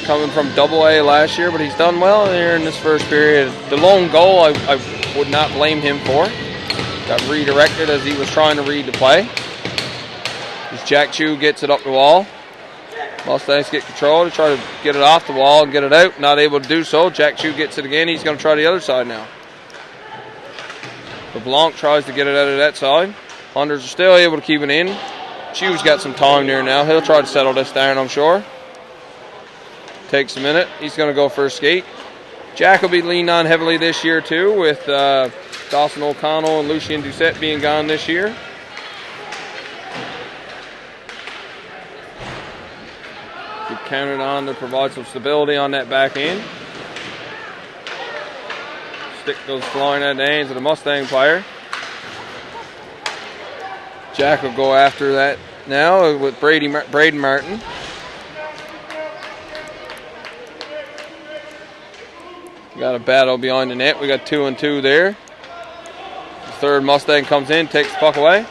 [SPEAKER 1] Coming from Double-A last year, but he's done well here in this first period. The lone goal I would not blame him for. Got redirected as he was trying to read the play. As Jack Chu gets it up the wall. Mustangs get control to try to get it off the wall and get it out. Not able to do so. Jack Chu gets it again. He's going to try the other side now. LeBlanc tries to get it out of that side. Hunters are still able to keep it in. Chu's got some time there now. He'll try to settle this down, I'm sure. Takes a minute. He's going to go for a skate. Jack will be leaned on heavily this year too, with Dawson O'Connell and Lucien Doucette being gone this year. Keep counting on to provide some stability on that back end. Stick goes flying at the hands of the Mustang player. Jack will go after that now with Braden Martin. We got a battle behind the net. We got 2-2 there. The third Mustang comes in, takes the puck away.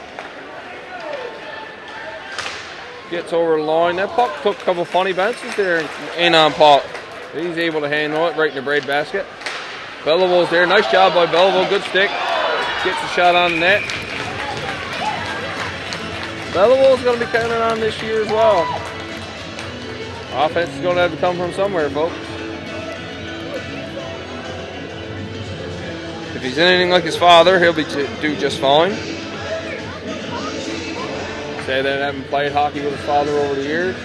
[SPEAKER 1] Gets over the line. That puck took a couple funny bounces there in on Paul. He's able to handle it right in the braid basket. Belleville's there. Nice job by Belleville. Good stick. Gets a shot on the net. Belleville's going to be counted on this year as well. Offense is going to have to come from somewhere, folks. If he's anything like his father, he'll do just fine. Say that having played hockey with his father over the years.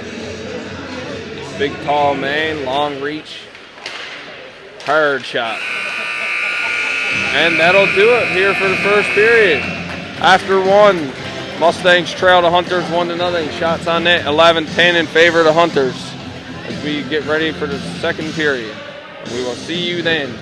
[SPEAKER 1] Big, tall man, long reach, hard shot. And that'll do it here for the first period. After one, Mustangs trail the Hunters 1-0. Shots on net, 11-10 in favor of the Hunters as we get ready for the second period. We will see you then.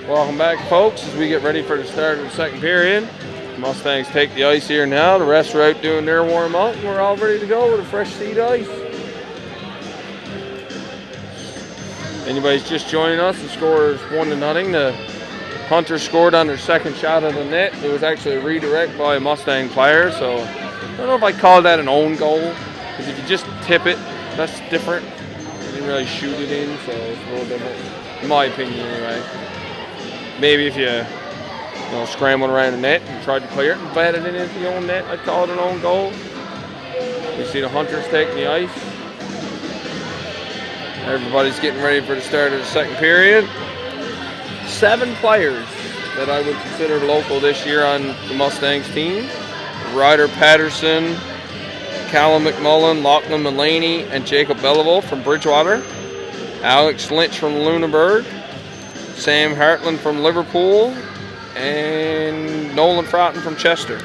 [SPEAKER 1] Welcome back, folks, as we get ready for the start of the second period. Mustangs take the ice here now. The rest are out doing their warm-up. We're all ready to go with a fresh seed ice. Anybody's just joining us, the score is 1-0. The Hunters scored on their second shot of the net. It was actually a redirect by a Mustang player, so I don't know if I call that an own goal, because if you just tip it, that's different. You didn't really shoot it in, so it's a little different, in my opinion anyway. Maybe if you scrambled around the net and tried to clear it and batted it into your own net, I'd call it an own goal. You see the Hunters taking the ice. Everybody's getting ready for the start of the second period. 7 players that I would consider local this year on the Mustangs team. Ryder Patterson, Callum McMullen, Lachlan Mullaney, and Jacob Belleville from Bridgewater. Alex Lynch from Lunenburg. Sam Hartland from Liverpool, and Nolan Froughton from Chester.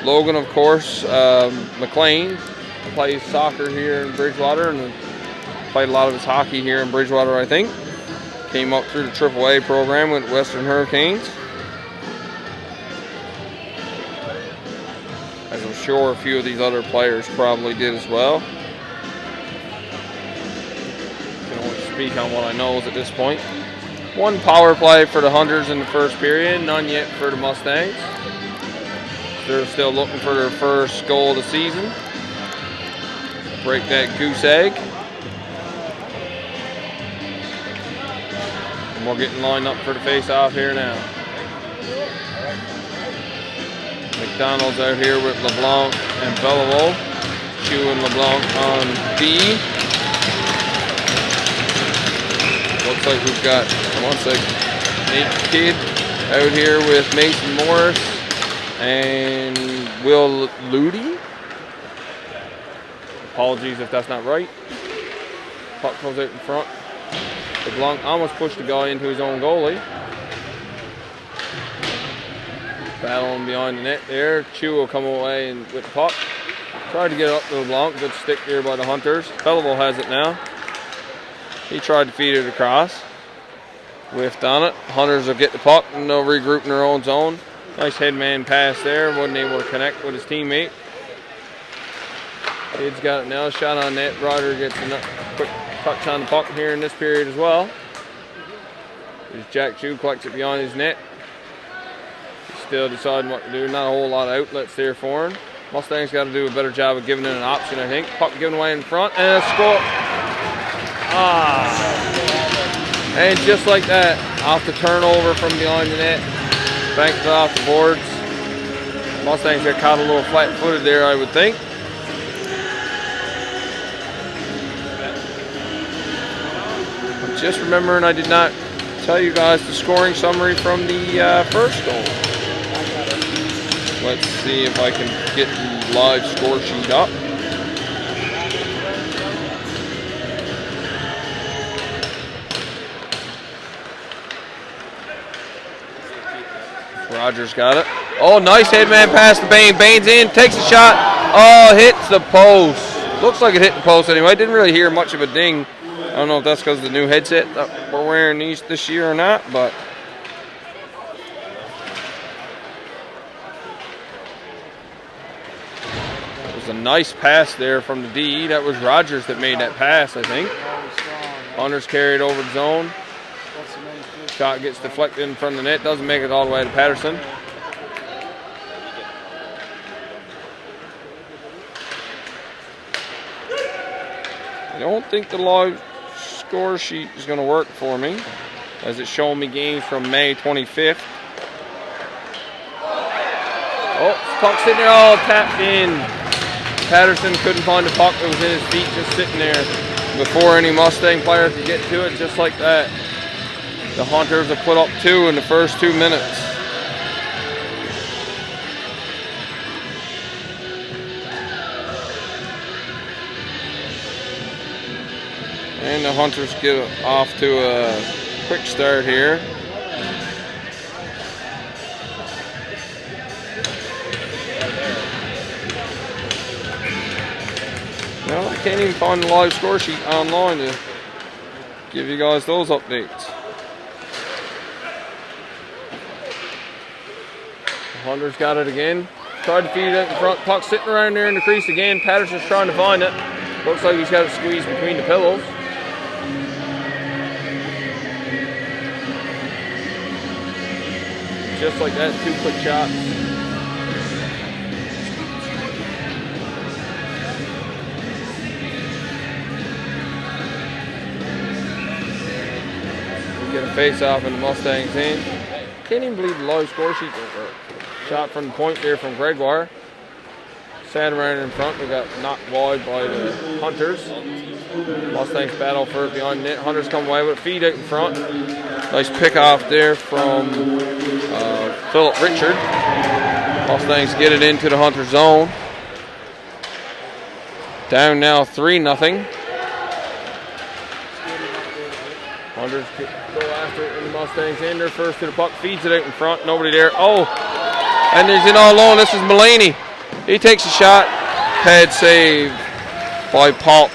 [SPEAKER 1] Logan, of course, McLean plays soccer here in Bridgewater and played a lot of his hockey here in Bridgewater, I think. Came up through the AAA program with Western Hurricanes. As I'm sure a few of these other players probably did as well. I can only speak on what I know at this point. 1 power play for the Hunters in the first period, none yet for the Mustangs. They're still looking for their first goal of the season. Break that goose egg. And we're getting lined up for the face-off here now. McDonald's out here with LeBlanc and Belleville. Chew and LeBlanc on B. Looks like we've got Nate Kidd out here with Mason Morris and Will Ludi. Apologies if that's not right. Puck goes out in front. LeBlanc almost pushed the guy into his own goalie. Battling behind the net there. Chew will come away and with the puck. Tried to get it up to LeBlanc. Good stick here by the Hunters. Belleville has it now. He tried to feed it across. Whiffed on it. Hunters will get the puck and they'll regroup in their own zone. Nice headman pass there. Wasn't able to connect with his teammate. Kid's got it now. Shot on net. Ryder gets a quick touch on the puck here in this period as well. There's Jack Chew, collects it behind his net. He's still deciding what to do. Not a whole lot of outlets there for him. Mustangs got to do a better job of giving it an option, I think. Puck given away in front and a score. And just like that, off the turnover from behind the net, banked it off the boards. Mustangs got caught a little flat-footed there, I would think. I'm just remembering I did not tell you guys the scoring summary from the first goal. Let's see if I can get the live score sheet up. Rogers got it. Oh, nice headman pass to Bain. Bain's in, takes a shot. Oh, hits the post. Looks like it hit the post anyway. Didn't really hear much of a ding. I don't know if that's because of the new headset that we're wearing this year or not, but it was a nice pass there from the DE. That was Rogers that made that pass, I think. Hunters carried over the zone. Shot gets deflected in front of the net. Doesn't make it all the way to Patterson. I don't think the live score sheet is going to work for me, as it's showing me games from May 25th. Oh, puck's in there. Oh, tapped in. Patterson couldn't find the puck. It was in his feet, just sitting there before any Mustang player could get to it, just like that. The Hunters have put up 2 in the first 2 minutes. And the Hunters get off to a quick start here. Well, I can't even find the live score sheet online to give you guys those updates. Hunter's got it again. Tried to feed it in front. Puck sitting around there in the crease again. Patterson's trying to find it. Looks like he's got it squeezed between the pillows. Just like that, 2 quick shots. We get a face off and the Mustangs in. Can't even believe the live score sheet don't work. Shot from the point there from Gregoire. Sat around in front. We got knocked wide by the Hunters. Mustangs battle for it behind the net. Hunters come away with a feed out in front. Nice pick off there from Philip Richard. Mustangs get it into the Hunter zone. Down now 3-0. Hunters go after it and the Mustangs in there first to the puck. Feeds it out in front. Nobody there. Oh! And he's in all alone. This is Mulaney. He takes a shot. Pad save by Palk.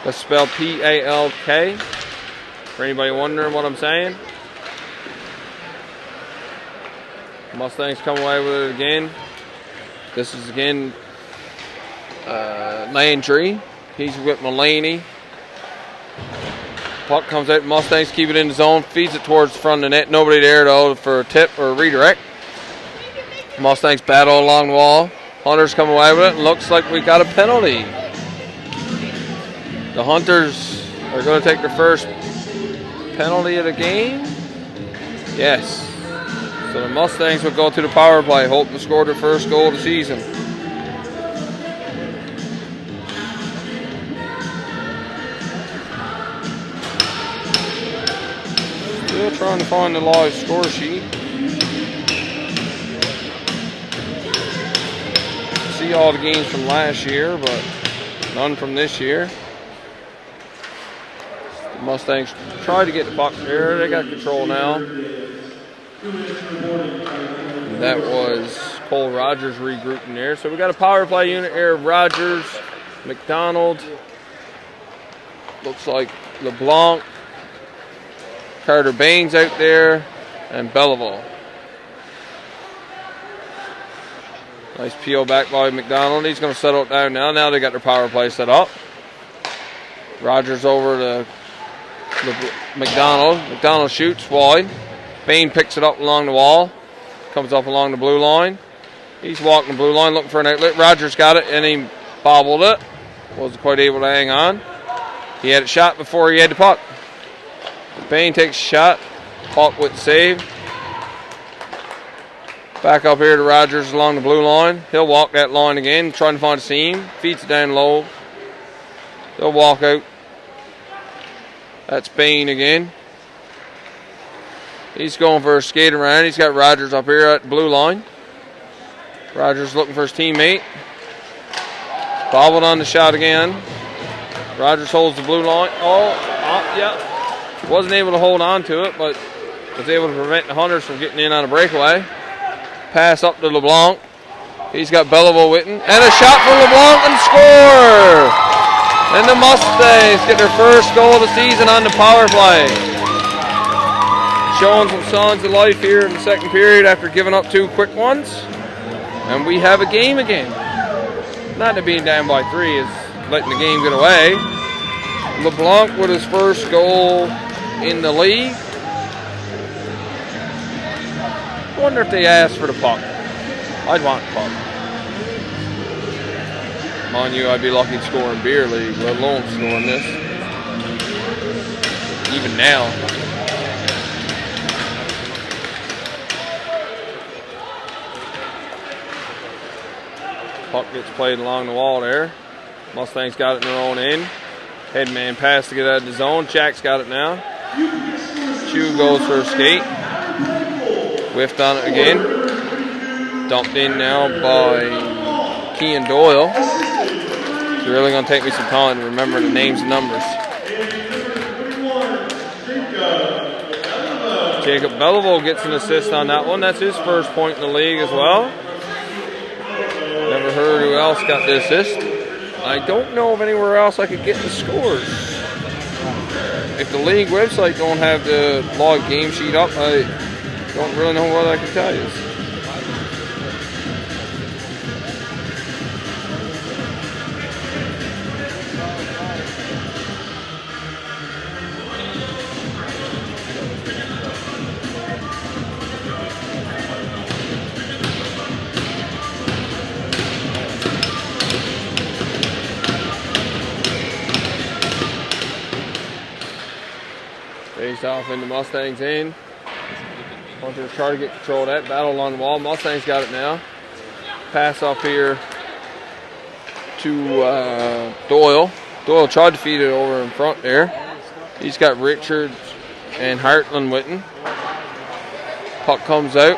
[SPEAKER 1] That's spelled P-A-L-K. For anybody wondering what I'm saying. Mustangs come away with it again. This is again Landry. He's with Mulaney. Puck comes out. Mustangs keep it in the zone. Feeds it towards the front of the net. Nobody there though for a tip or a redirect. Mustangs battle along the wall. Hunters come away with it. Looks like we got a penalty. The Hunters are going to take their first penalty of the game. Yes. So the Mustangs will go to the power play, hoping to score their first goal of the season. Still trying to find the live score sheet. See all the games from last year, but none from this year. The Mustangs try to get the puck there. They got control now. That was Cole Rogers regrouping there. So we got a power play unit here of Rogers, McDonald, looks like LeBlanc, Carter Baines out there, and Belleville. Nice PO back by McDonald. He's going to settle it down now. Now they got their power play set up. Rogers over to McDonald. McDonald shoots wide. Bain picks it up along the wall. Comes up along the blue line. He's walking the blue line looking for an outlet. Rogers got it and he bobbled it. Wasn't quite able to hang on. He had it shot before he had the puck. Bain takes a shot. Puck with the save. Back up here to Rogers along the blue line. He'll walk that line again, trying to find a seam. Feeds it down low. They'll walk out. That's Bain again. He's going for a skate around. He's got Rogers up here at the blue line. Rogers looking for his teammate. Bobbled on the shot again. Rogers holds the blue line. Yeah. Wasn't able to hold on to it, but was able to prevent the Hunters from getting in on a breakaway. Pass up to LeBlanc. He's got Belleville with him. And a shot from LeBlanc and score! And the Mustangs get their first goal of the season on the power play. Showing some signs of life here in the second period after giving up 2 quick ones. And we have a game again. Not to being down by 3 is letting the game get away. LeBlanc with his first goal in the league. I wonder if they asked for the puck. I'd want the puck. Mind you, I'd be lucky to score in beer league, let alone scoring this. Even now. Puck gets played along the wall there. Mustangs got it in their own end. Headman pass to get out of the zone. Jack's got it now. Chu goes for a skate. Whiffed on it again. Dumped in now by Kean Doyle. It's really going to take me some time to remember the names and numbers. Jacob Belleville gets an assist on that one. That's his first point in the league as well. Never heard who else got the assist. I don't know of anywhere else I could get the scores. If the league website don't have the log game sheet up, I don't really know what I can tell you. Face off into Mustangs in. Hunters try to get control of that. Battle along the wall. Mustangs got it now. Pass off here to Doyle. Doyle tried to feed it over in front there. He's got Richards and Hartland with him. Puck comes out.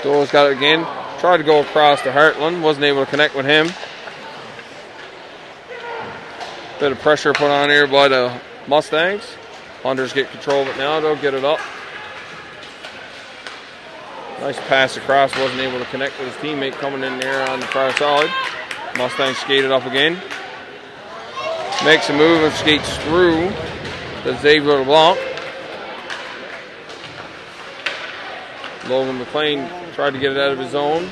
[SPEAKER 1] Doyle's got it again. Tried to go across to Hartland. Wasn't able to connect with him. Bit of pressure put on here by the Mustangs. Hunters get control of it now. They'll get it up. Nice pass across. Wasn't able to connect with his teammate coming in there on the far side. Mustang skated up again. Makes a move and skates through to Xavier LeBlanc. Logan McLean tried to get it out of his zone.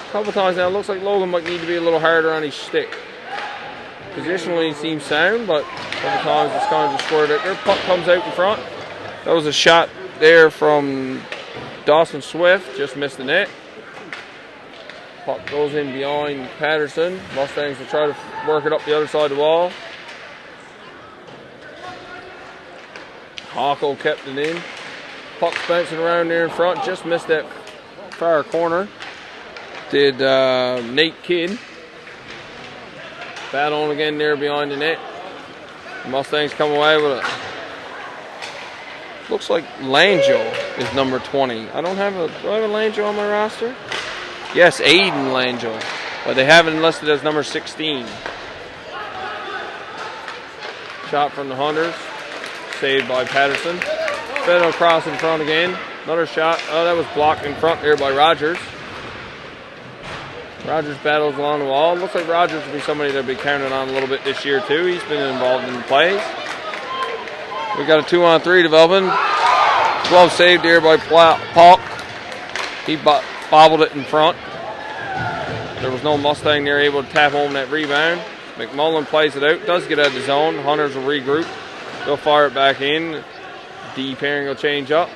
[SPEAKER 1] A couple times now. It looks like Logan might need to be a little harder on his stick. Positionally he seems sound, but other times it's kind of just squared out there. Puck comes out in front. That was a shot there from Dawson Swift. Just missed the net. Puck goes in behind Patterson. Mustangs will try to work it up the other side of the wall. Hawko kept it in. Puck's bouncing around there in front. Just missed that far corner. Did Nate Kidd. Battling again there behind the net. The Mustangs come away with it. Looks like Langell is number 20. Do I have a Langell on my roster? Yes, Aiden Langell. But they have it listed as number 16. Shot from the Hunters. Saved by Patterson. Fed across in front again. Another shot. Oh, that was blocked in front there by Rogers. Rogers battles along the wall. Looks like Rogers will be somebody that'll be counted on a little bit this year too. He's been involved in the plays. We got a 2-on-3 developing. Glove saved here by Pauk. He bobbled it in front. There was no Mustang there able to tap home that rebound. McMullen plays it out. Does get out of the zone. Hunters will regroup. They'll fire it back in. D pairing will change up.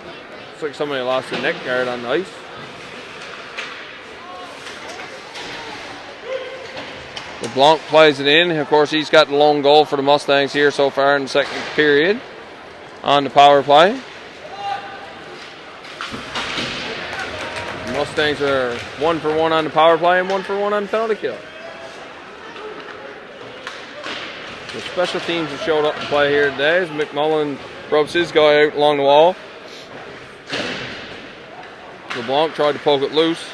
[SPEAKER 1] Looks like somebody lost the neck guard on the ice. LeBlanc plays it in. Of course, he's got the lone goal for the Mustangs here so far in the second period on the power play. The Mustangs are 1 for 1 on the power play and 1 for 1 on the penalty kill. The special teams have showed up to play here today as McMullen rubs his guy out along the wall. LeBlanc tried to poke it loose.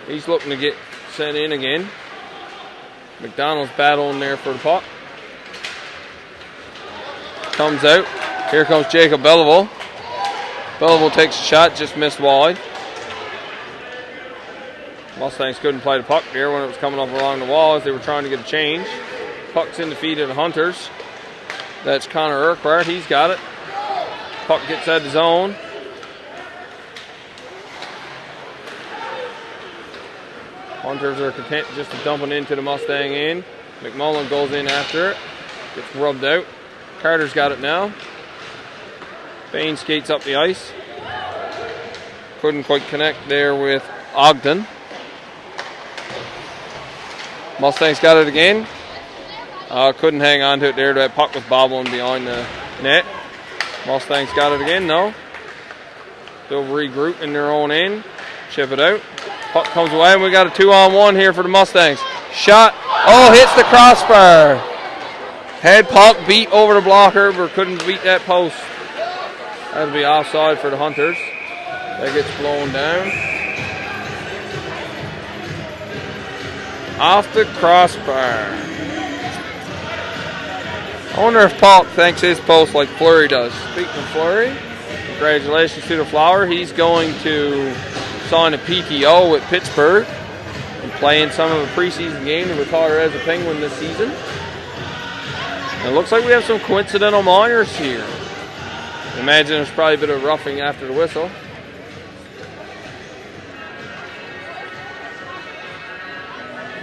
[SPEAKER 1] He's looking to get sent in again. McDonald's battling there for the puck. Comes out. Here comes Jacob Belleville. Belleville takes a shot, just missed wide. Mustangs couldn't play the puck there when it was coming up along the wall as they were trying to get a change. Puck's in the feet of the Hunters. That's Connor Urquhart. He's got it. Puck gets out of the zone. Hunters are content just to dump it into the Mustang end. McMullen goes in after it. Gets rubbed out. Carter's got it now. Bain skates up the ice. Couldn't quite connect there with Ogden. Mustangs got it again. Couldn't hang on to it there. That puck was bobbling behind the net. Mustangs got it again, no. They'll regroup in their own end. Chip it out. Puck comes away, and we got a 2-on-1 here for the Mustangs. Shot. Oh, hits the crossbar. Had puck beat over the blocker, but couldn't beat that post. That'll be offside for the Hunters. That gets blown down. Off the crossbar. I wonder if Pauk thinks his post like Fleury does. Speaking of Fleury, Congratulations to the Flower. He's going to sign a PTO with Pittsburgh and play in some of a preseason game to retire as a Penguin this season. And it looks like we have some coincidental minors here. I imagine there's probably a bit of roughing after the whistle.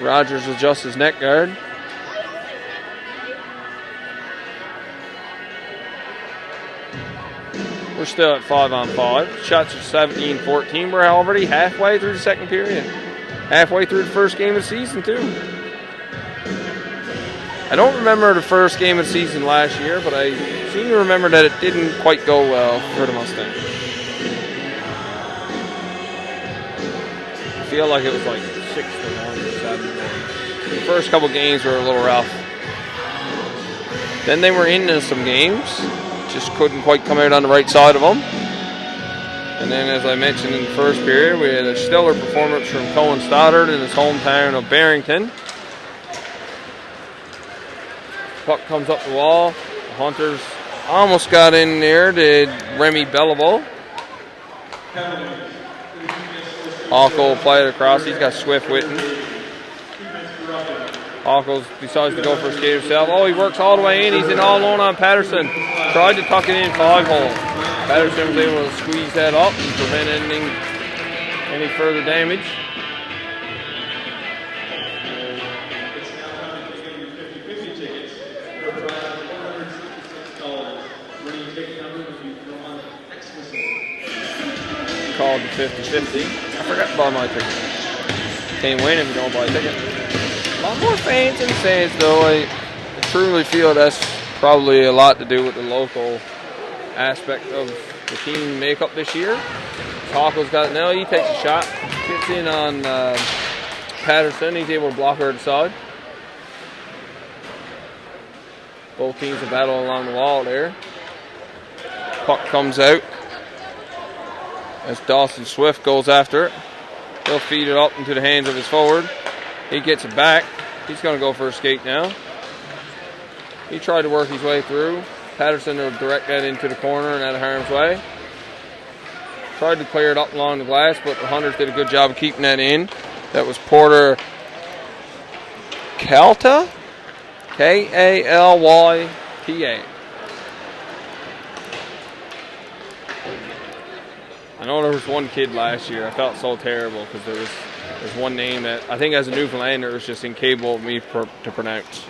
[SPEAKER 1] Rogers adjusts his neck guard. We're still at 5-on-5. Shots are 17-14. We're already halfway through the second period. Halfway through the first game of the season, too. I don't remember the first game of the season last year, but I seem to remember that it didn't quite go well for the Mustangs. I feel like it was like 6-1 or 7-1. The first couple games were a little rough. Then they were into some games. Just couldn't quite come out on the right side of them. And then, as I mentioned in the first period, we had a stellar performance from Cohen Stoddard in his hometown of Barrington. Puck comes up the wall. The Hunters almost got in there. Did Remy Belleville. Alco will play it across. He's got Swift with him. Alco decides to go for a skate himself. Oh, he works all the way in. He's in all alone on Patterson. Tried to tuck it in 5-hole. Patterson was able to squeeze that up and prevent any further damage.
[SPEAKER 4] It's now time to take in your 50-50 tickets. For a price of $466. Winning ticket number will be drawn next whistle.
[SPEAKER 1] Called the 50-50. I forgot to buy my ticket. Can't win if you don't buy a ticket. A lot more fans in the stands, though. I truly feel that's probably a lot to do with the local aspect of the team makeup this year. Taco's got it now. He takes a shot. Gets in on Patterson. He's able to block her to the side. Both teams are battling along the wall there. Puck comes out as Dawson Swift goes after it. He'll feed it up into the hands of his forward. He gets it back. He's going to go for a skate now. He tried to work his way through. Patterson will direct that into the corner and out of harm's way. Tried to clear it up along the glass, but the Hunters did a good job of keeping that in. That was Porter Kalta? K-A-L-Y-T-A. I know there was one kid last year. I felt so terrible because there's one name that I think as a Newfoundlander was just incapable of me to pronounce.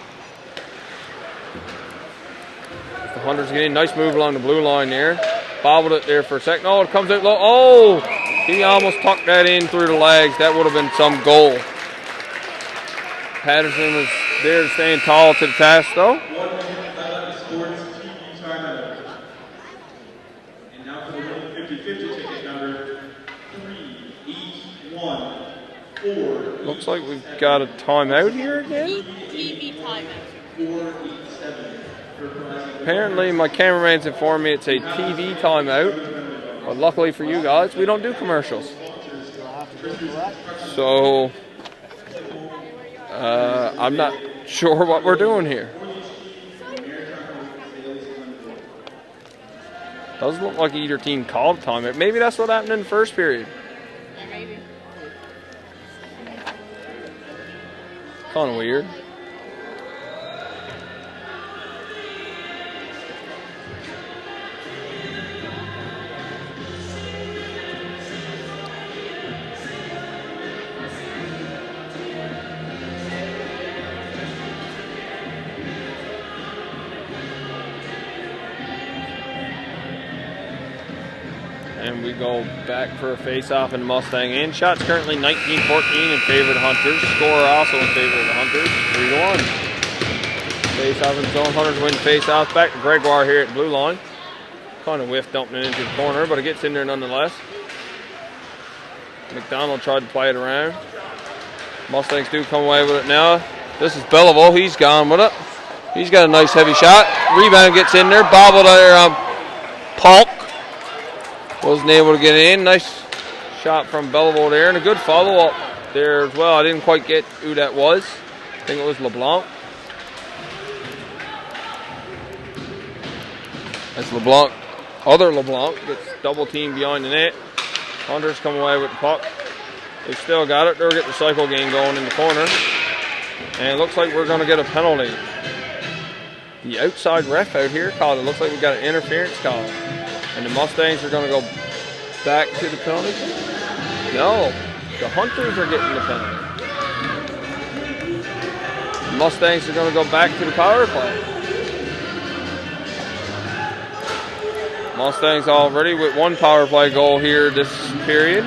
[SPEAKER 1] The Hunters get in. Nice move along the blue line there. Bobbled it there for a second. Oh, it comes out low. Oh! He almost tucked that in through the legs. That would have been some goal. Patterson was there staying tall to the task, though.
[SPEAKER 4] 1 minute left Sports TV timeout. And now for the winning 50-50 ticket number 3814.
[SPEAKER 1] Looks like we've got a timeout here again.
[SPEAKER 2] TV timeout.
[SPEAKER 4] 487.
[SPEAKER 1] Apparently, my cameraman's informed me it's a TV timeout. But luckily for you guys, we don't do commercials. So, I'm not sure what we're doing here. Doesn't look like either team called a timeout. Maybe that's what happened in the first period. Kind of weird. And we go back for a face-off in the Mustang end. Shots currently 19-14 in favor of the Hunters. Score also in favor of the Hunters, 3-1. Face-off in zone. Hunters win face-off. Back to Gregoire here at the blue line. Kind of whiffed dumping it into the corner, but it gets in there nonetheless. McDonald tried to play it around. Mustangs do come away with it now. This is Belleville. He's gone with it. He's got a nice heavy shot. Rebound gets in there. Bobbled there on Polk. Wasn't able to get it in. Nice shot from Belleville there, and a good follow-up there as well. I didn't quite get who that was. I think it was LeBlanc. As LeBlanc other LeBlanc gets double teamed behind the net. Hunters come away with the puck. They still got it. They'll get the cycle game going in the corner. And it looks like we're going to get a penalty. The outside ref out here called it. Looks like we got an interference call. And the Mustangs are going to go back to the penalty. No, the Hunters are getting the penalty. The Mustangs are going to go back to the power play. Mustangs already with one power play goal here this period.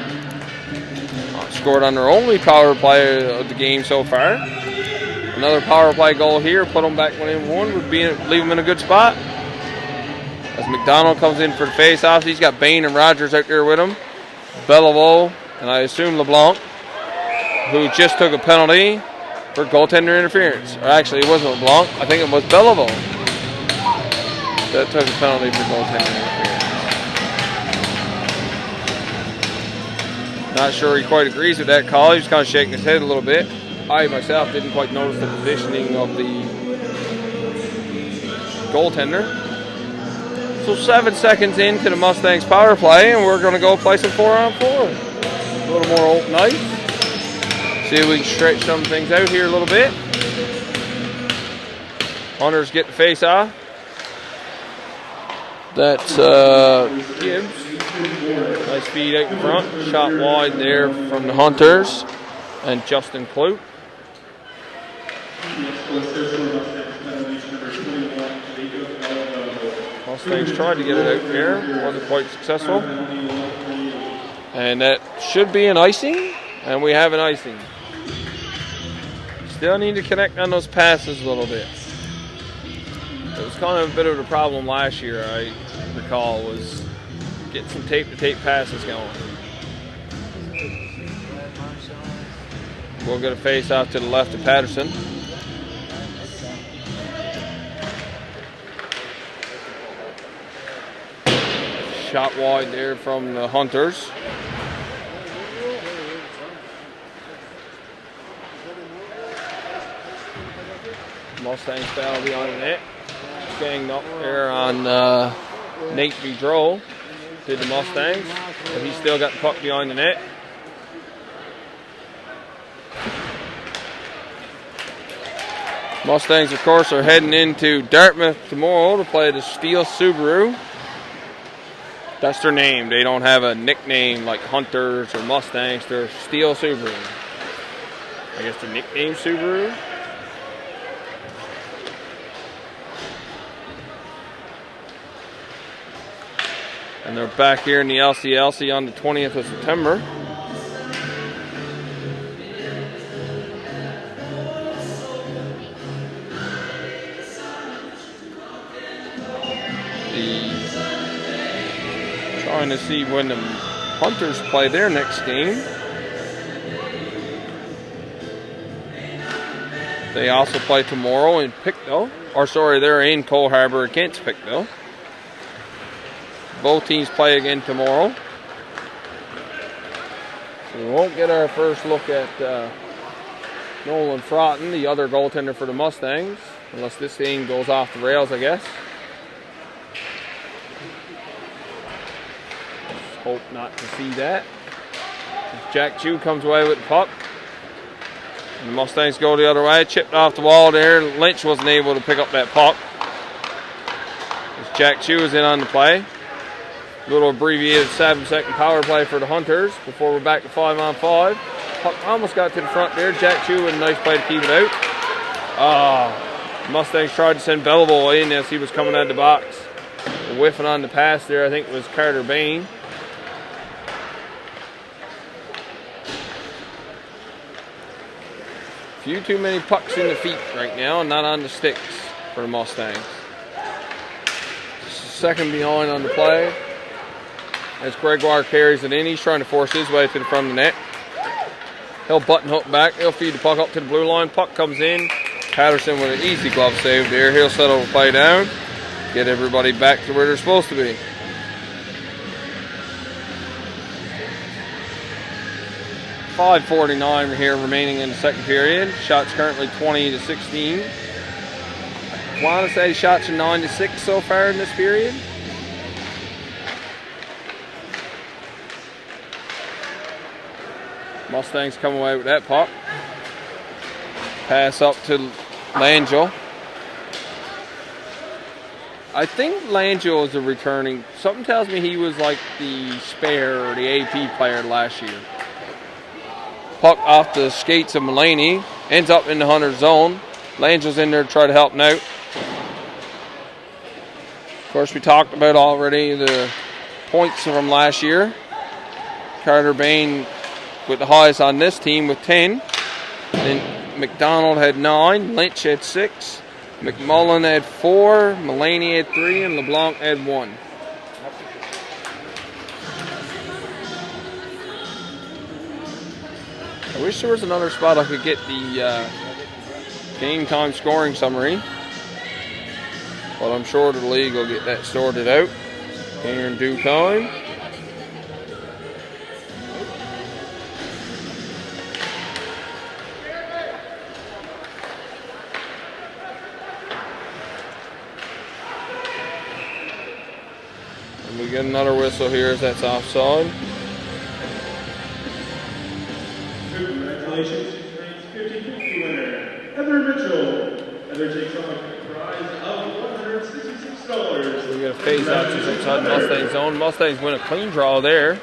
[SPEAKER 1] Scored on their only power play of the game so far. Another power play goal here, put them back within one, would leave them in a good spot. As McDonald comes in for the face-off, he's got Bain and Rogers out there with him. Bellevaux, and I assume LeBlanc, who just took a penalty for goaltender interference. Or actually, it wasn't LeBlanc. I think it was Bellevaux that took a penalty for goaltender interference. Not sure he quite agrees with that call. He was kind of shaking his head a little bit. I myself didn't quite notice the positioning of the goaltender. So 7 seconds into the Mustangs power play, and we're going to go play some 4-on-4. A little more open ice. See if we can stretch some things out here a little bit. Hunters get the face off. That's Gibbs. Nice feed out in front. Shot wide there from the Hunters. And Justin Clute. Mustangs tried to get it out there. Wasn't quite successful. And that should be an icing. And we have an icing. Still need to connect on those passes a little bit. It was kind of a bit of a problem last year, I recall, was getting some tape-to-tape passes going. We'll get a face-off to the left of Patterson. Shot wide there from the Hunters. Mustangs battle behind the net. Ganged up there on Nate Boudreau. Did the Mustangs. But he's still got the puck behind the net. Mustangs, of course, are heading into Dartmouth tomorrow to play the Steel Subaru. That's their name. They don't have a nickname like Hunters or Mustangs. They're Steel Subaru. I guess the nickname Subaru. And they're back here in the LCLC on the 20th of September. Trying to see when the Hunters play their next game. They also play tomorrow in Pickville. Or sorry, they're in Cole Harbour against Pickville. Both teams play again tomorrow. So we won't get our first look at Nolan Frotton, the other goaltender for the Mustangs, unless this thing goes off the rails, I guess. Just hope not to see that. Jack Chew comes away with the puck. And the Mustangs go the other way, chipped off the wall there. Lynch wasn't able to pick up that puck. As Jack Chew is in on the play. Little abbreviated 7-second power play for the Hunters before we're back to 5-on-5. Puck almost got to the front there. Jack Chew with a nice play to keep it out. Mustangs tried to send Bellevaux in as he was coming out of the box. Whiffing on the pass there, I think it was Carter Bain. Few too many pucks in the feet right now, and not on the sticks for the Mustangs. Second behind on the play. As Gregoire carries it in, he's trying to force his way to the front of the net. He'll button hook back. He'll feed the puck up to the blue line. Puck comes in. Patterson with an easy glove save there. He'll settle the play down. Get everybody back to where they're supposed to be. .549 here remaining in the second period. Shots currently 20-16. I want to say shots are 9-6 so far in this period. Mustangs come away with that puck. Pass up to Langell. I think Langell is a returning. Something tells me he was like the spare or the AP player last year. Puck off the skates of Mulaney. Ends up in the Hunter zone. Langell's in there to try to help him out. Of course, we talked about already the points from last year. Carter Bain with the highest on this team with 10. Then McDonald had 9. Lynch had 6. McMullen had 4. Mulaney had 3. And LeBlanc had 1. I wish there was another spot I could get the game time scoring summary. But I'm sure the league will get that sorted out here in due time. And we get another whistle here as that's offside.
[SPEAKER 4] Congratulations, ranked 50-50 winner, Heather Mitchell. Heather takes home a prize of $166.
[SPEAKER 1] We get a face out just inside Mustang zone. Mustangs win a clean draw there.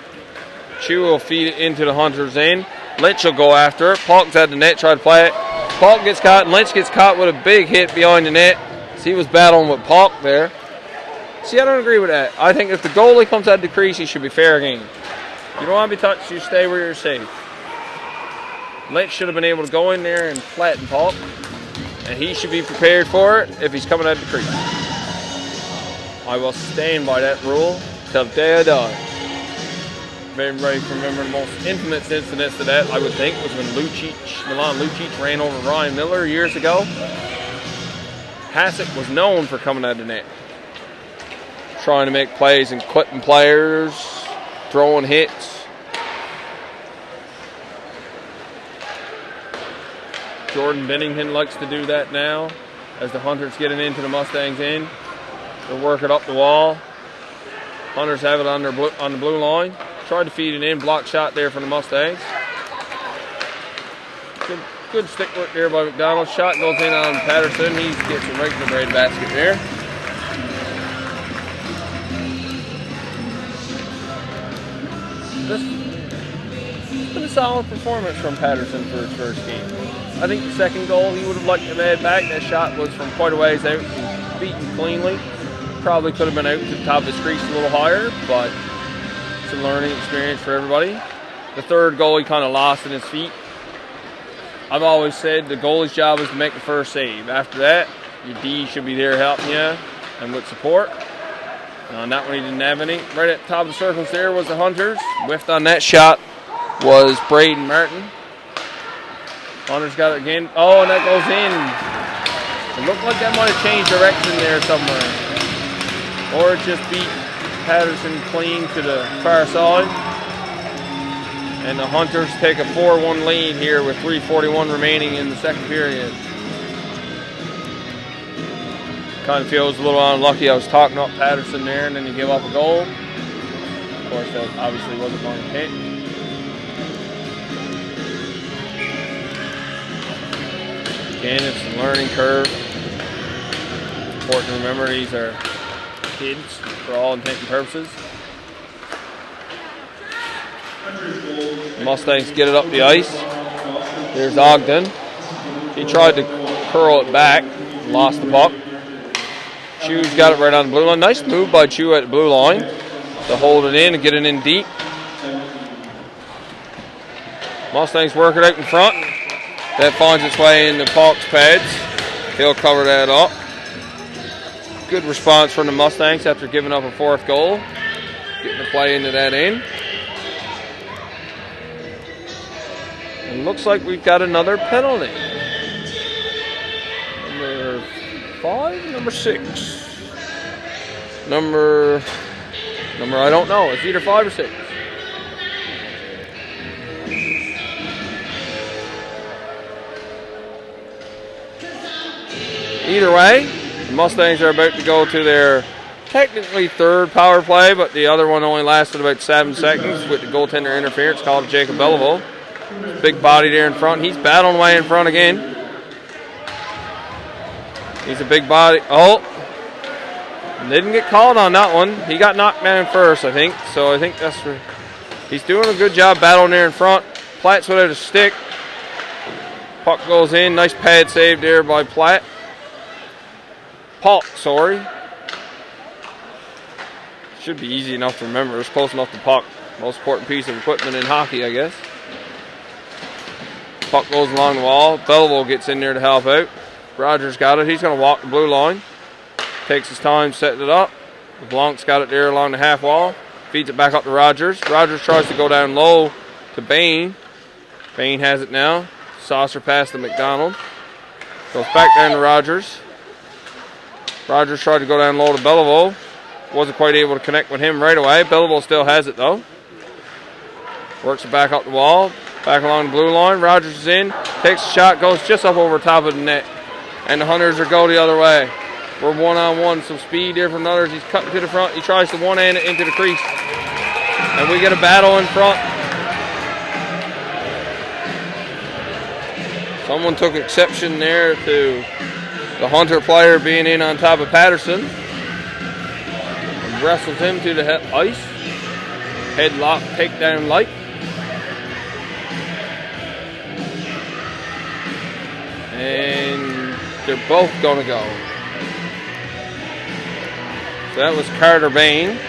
[SPEAKER 1] Chu will feed it into the Hunters' end. Lynch will go after it. Paulk's at the net, try to play it. Paulk gets caught, and Lynch gets caught with a big hit behind the net. So he was battling with Paulk there. See, I don't agree with that. I think if the goalie comes out of the crease, he should be fair game. You don't want to be touched, you stay where you're safe. Lynch should have been able to go in there and flatten Paulk, and he should be prepared for it if he's coming out of the crease. I will stand by that rule till the day I die. If everybody can remember the most infamous incidents of that, I would think, was when Milan Lucic ran over Ryan Miller years ago. Hassett was known for coming out of the net, trying to make plays and clipping players, throwing hits. Jordan Bennington likes to do that now as the Hunters getting into the Mustangs end. They'll work it up the wall. Hunters have it on the blue line. Tried to feed it in. Block shot there from the Mustangs. Good stick work there by McDonald. Shot goes in on Patterson. He gets it right in the bread basket there. This has been a solid performance from Patterson for his first game. I think the second goal he would have liked to have had back. That shot was from quite a ways out and beaten cleanly. Probably could have been out to the top of his crease a little higher, but it's a learning experience for everybody. The third goal he kind of lost in his feet. I've always said the goalie's job is to make the first save. After that, your D should be there helping you and with support. On that one he didn't have any. Right at the top of the circles there was the Hunters. Whiffed on that shot was Braden Martin. Hunters got it again. Oh, and that goes in. It looked like that might have changed direction there somewhere. Or it just beat Patterson clean to the far side. And the Hunters take a 4-1 lead here with 3:41 remaining in the second period. Kind of feels a little unlucky. I was talking up Patterson there, and then he gave up a goal. Of course, that obviously wasn't my intent. Again, it's a learning curve. Important to remember these are kids for all intent and purposes. Mustangs get it up the ice. There's Ogden. He tried to curl it back, lost the puck. Chu's got it right on the blue line. Nice move by Chu at the blue line to hold it in and get it in deep. Mustangs work it out in front. That finds its way into Paulk's pads. He'll cover that up. Good response from the Mustangs after giving up a fourth goal. Getting the play into that end. And looks like we've got another penalty. Number 5, number 6. Number I don't know. It's either 5 or 6. Either way, the Mustangs are about to go to their technically third power play, but the other one only lasted about 7 seconds with the goaltender interference called Jacob Belleville. big body there in front. He's battling away in front again. He's a big body. Oh, didn't get called on that one. He got knocked down first, I think. So I think that's where he's doing a good job battling there in front. Platt's without a stick. Puck goes in. Nice pad save there by Platt. Puck, sorry. Should be easy enough to remember. It's close enough to puck. Most important piece of equipment in hockey, I guess. Puck goes along the wall. Belleville gets in there to help out. Rogers got it. He's going to walk the blue line. Takes his time setting it up. LeBlanc's got it there along the half wall. Feeds it back up to Rogers. Rogers tries to go down low to Bain. Bain has it now. Saucer pass to McDonald. Goes back down to Rogers. Rogers tried to go down low to Belleville. Wasn't quite able to connect with him right away. Belleville still has it though. Works it back up the wall. Back along the blue line. Rogers is in. Takes a shot. Goes just up over top of the net. And the Hunters are go the other way. We're one-on-one. Some speed there from the others. He's cutting to the front. He tries to one-hand it into the crease. And we get a battle in front. Someone took exception there to the Hunter player being in on top of Patterson. And wrestled him to the ice. Headlock takedown light. And they're both going to go. So that was Carter Bain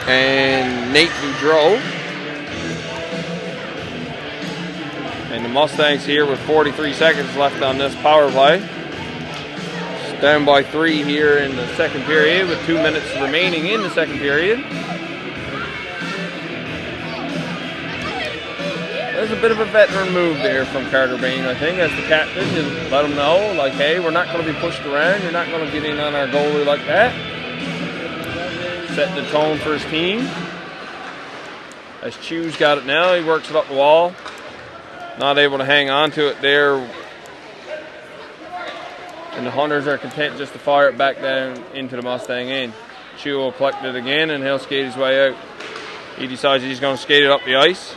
[SPEAKER 1] and Nate Boudreau. And the Mustangs here with 43 seconds left on this power play. Down by 3 here in the second period with 2 minutes remaining in the second period. There's a bit of a veteran move there from Carter Bain, I think, as the captain, to let him know, like, hey, we're not going to be pushed around. You're not going to get in on our goalie like that. Setting the tone for his team. As Chew's got it now, he works it up the wall. Not able to hang on to it there. And the Hunters are content just to fire it back down into the Mustang end. Chew will collect it again, and he'll skate his way out. He decides he's going to skate it up the ice.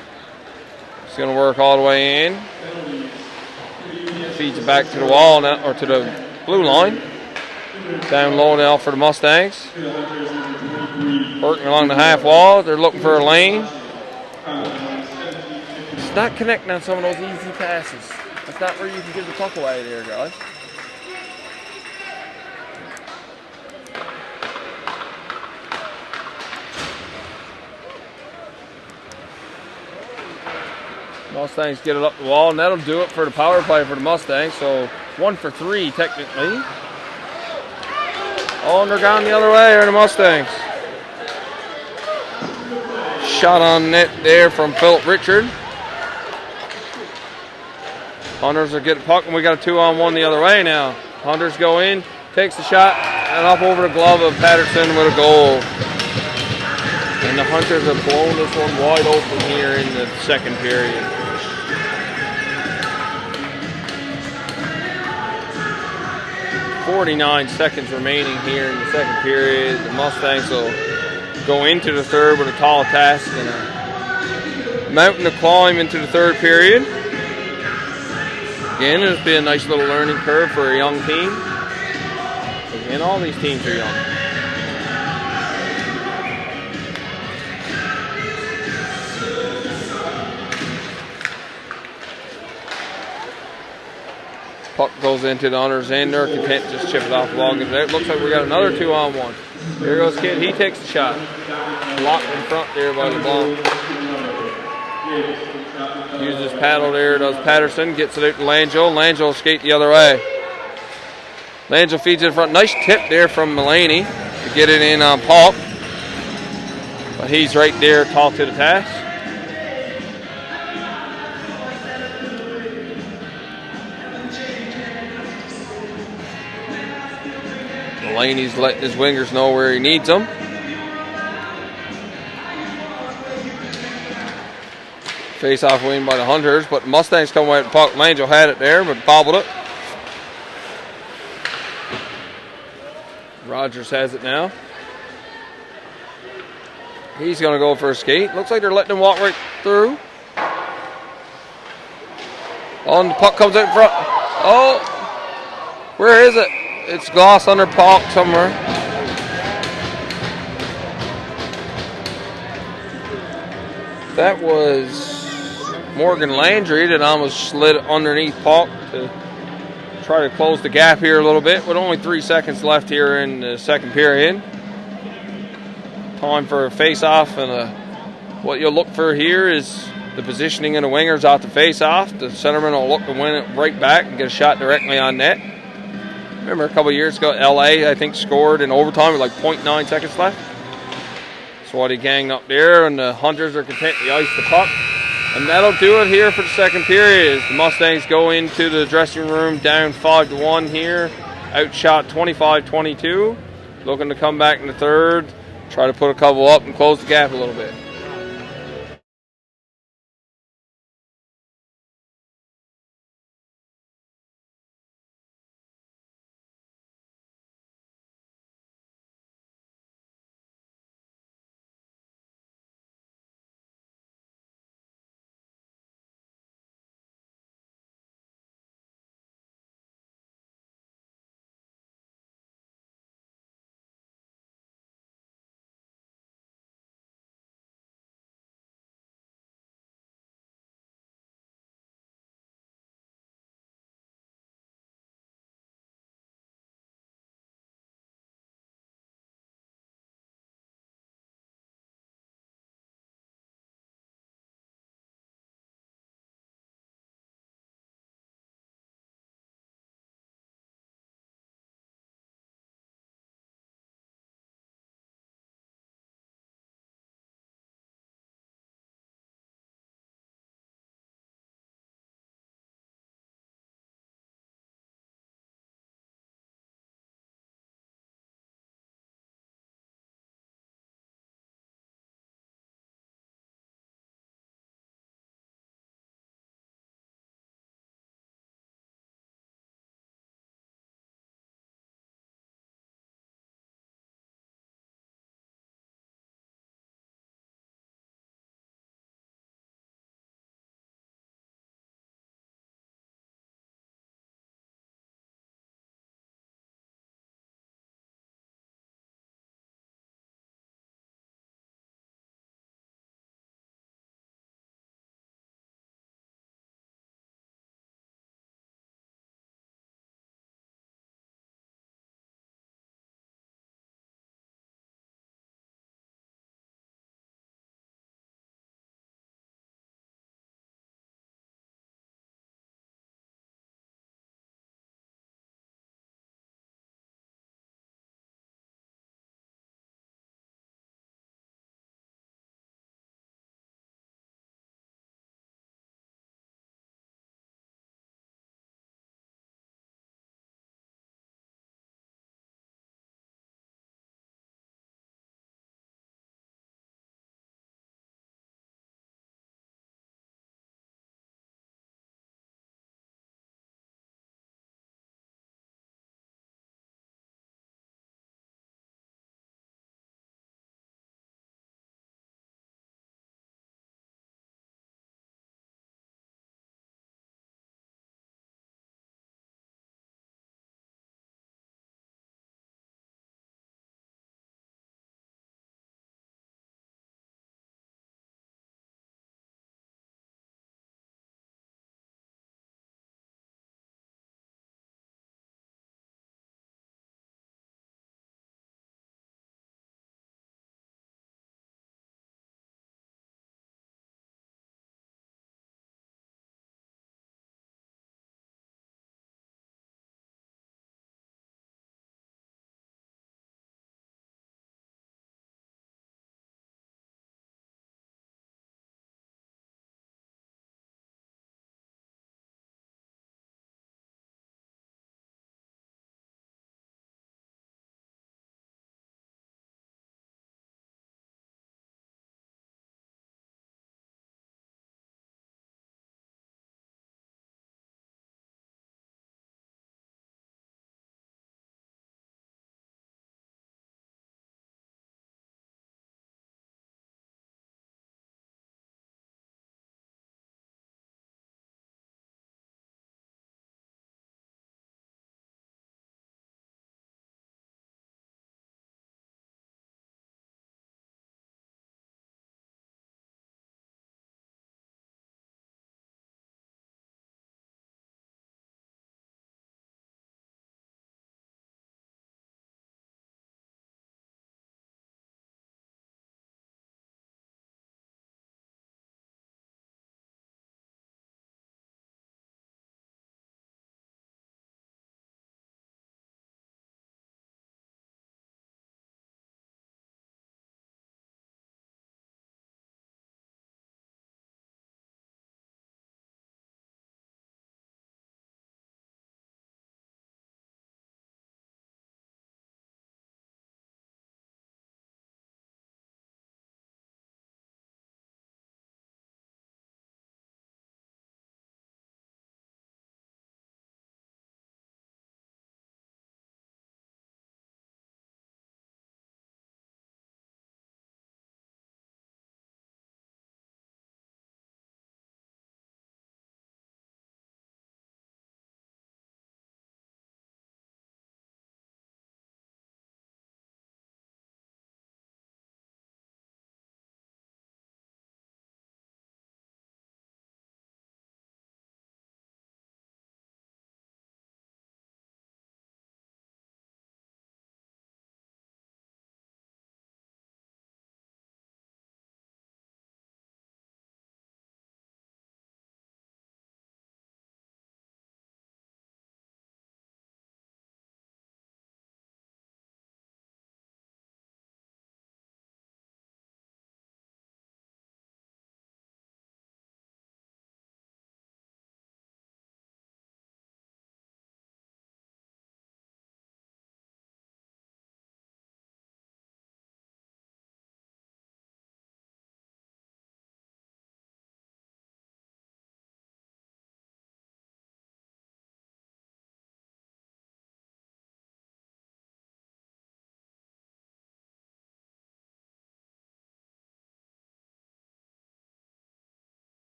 [SPEAKER 1] He's going to work all the way in. Feeds it back to the wall now, or to the blue line. Down low now for the Mustangs. Working along the half wall. They're looking for a lane. It's not connecting on some of those easy passes. That's not where you can give the puck away there, guys. Mustangs get it up the wall, and that'll do it for the power play for the Mustangs. So 1 for 3 technically. Oh, and they're gone the other way are the Mustangs. Shot on net there from Philip Richard. Hunters will get a puck, and we got a 2-on-1 the other way now. Hunters go in, takes the shot, and up over the glove of Patterson with a goal. And the Hunters have blown this one wide open here in the second period. .49 seconds remaining here in the second period. The Mustangs will go into the third with a tall task and a mountain to climb into the third period. Again, it'll be a nice little learning curve for a young team. Again, all these teams are young. Puck goes into the Hunters' end. They're content to just chip it off the wall. Looks like we got another 2-on-1. Here goes Kid. He takes the shot. Blocked in front there by LeBlanc. Uses paddle there. Does Patterson. Gets it out to Langell. Langell will skate the other way. Langell feeds it in front. Nice tip there from Mulaney to get it in on Paul. But he's right there, tall to the task. Mulaney's letting his wingers know where he needs them. Face-off win by the Hunters, but the Mustangs come away with the puck. Langell had it there, but bobbled it. Rogers has it now. He's going to go for a skate. Looks like they're letting him walk right through. On the puck comes out in front. Oh, where is it? It's glossed under puck somewhere. That was Morgan Landry that almost slid underneath puck to try to close the gap here a little bit. With only 3 seconds left here in the second period. Time for a face-off, and what you'll look for here is the positioning of the wingers off the face-off. The centerman will look to win it right back and get a shot directly on net. Remember a couple of years ago, LA, I think, scored in overtime with like 0.9 seconds left. Swatty gang up there, and the Hunters are content to ice the puck. And that'll do it here for the second period. The Mustangs go into the dressing room down 5-1 here. Outshot 25-22. Looking to come back in the third. Try to put a couple up and close the gap a little bit.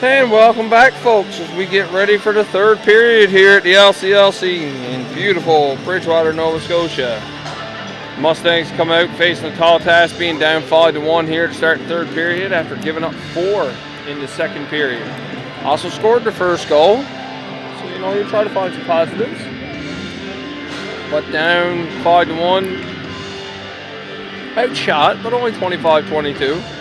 [SPEAKER 1] And welcome back, folks, as we get ready for the third period here at the LCLC in beautiful Bridgewater, Nova Scotia. Mustangs come out facing a tall task, being down 5-1 here to start the third period after giving up 4 in the second period. Also scored the first goal, so you try to find some positives. But down 5-1, outshot, but only 25-22.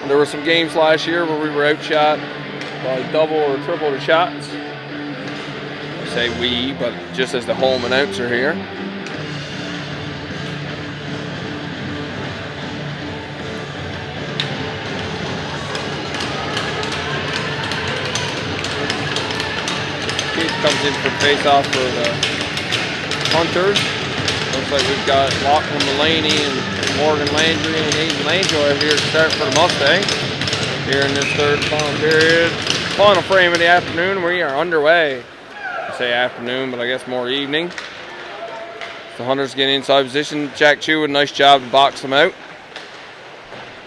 [SPEAKER 1] There were some games last year where we were outshot by double or triple the shots. I say we, but just as the home announcer here. Kid comes in for face-off for the Hunters. Looks like we've got Lachlan Mullaney and Morgan Landry and Aiden Langjoy here to start for the Mustangs. Here in this third final period. Final frame of the afternoon. We are underway. I say afternoon, but I guess more evening. The Hunters get inside position. Jack Chu with a nice job to box them out.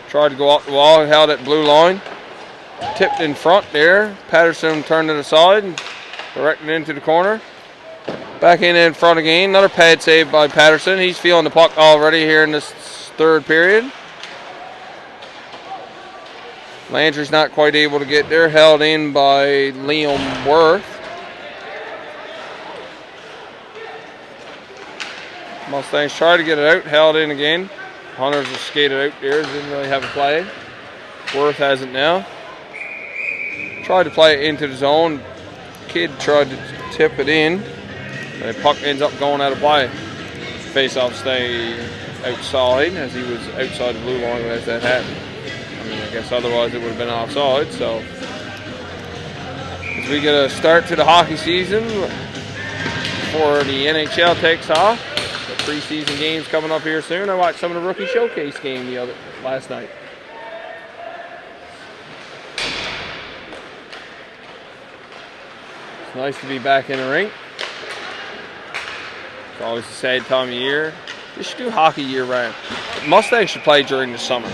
[SPEAKER 1] Tried to go up the wall, held at blue line. Tipped in front there. Patterson turned it aside and directed it into the corner. Back in front again. Another pad save by Patterson. He's feeling the puck already here in this third period. Landry's not quite able to get there. Held in by Liam Worth. Mustangs try to get it out. Held in again. Hunters have skated out there. Didn't really have a play. Worth has it now. Tried to play it into the zone. Kid tried to tip it in. The puck ends up going out of play. Face-off stay outside, as he was outside the blue line as that happened. I mean, I guess otherwise it would have been offside. So as we get a start to the hockey season before the NHL takes off, the preseason games coming up here soon. I watched some of the rookie showcase game last night. It's nice to be back in the rink. It's always a sad time of year. They should do hockey year-round. Mustangs should play during the summer.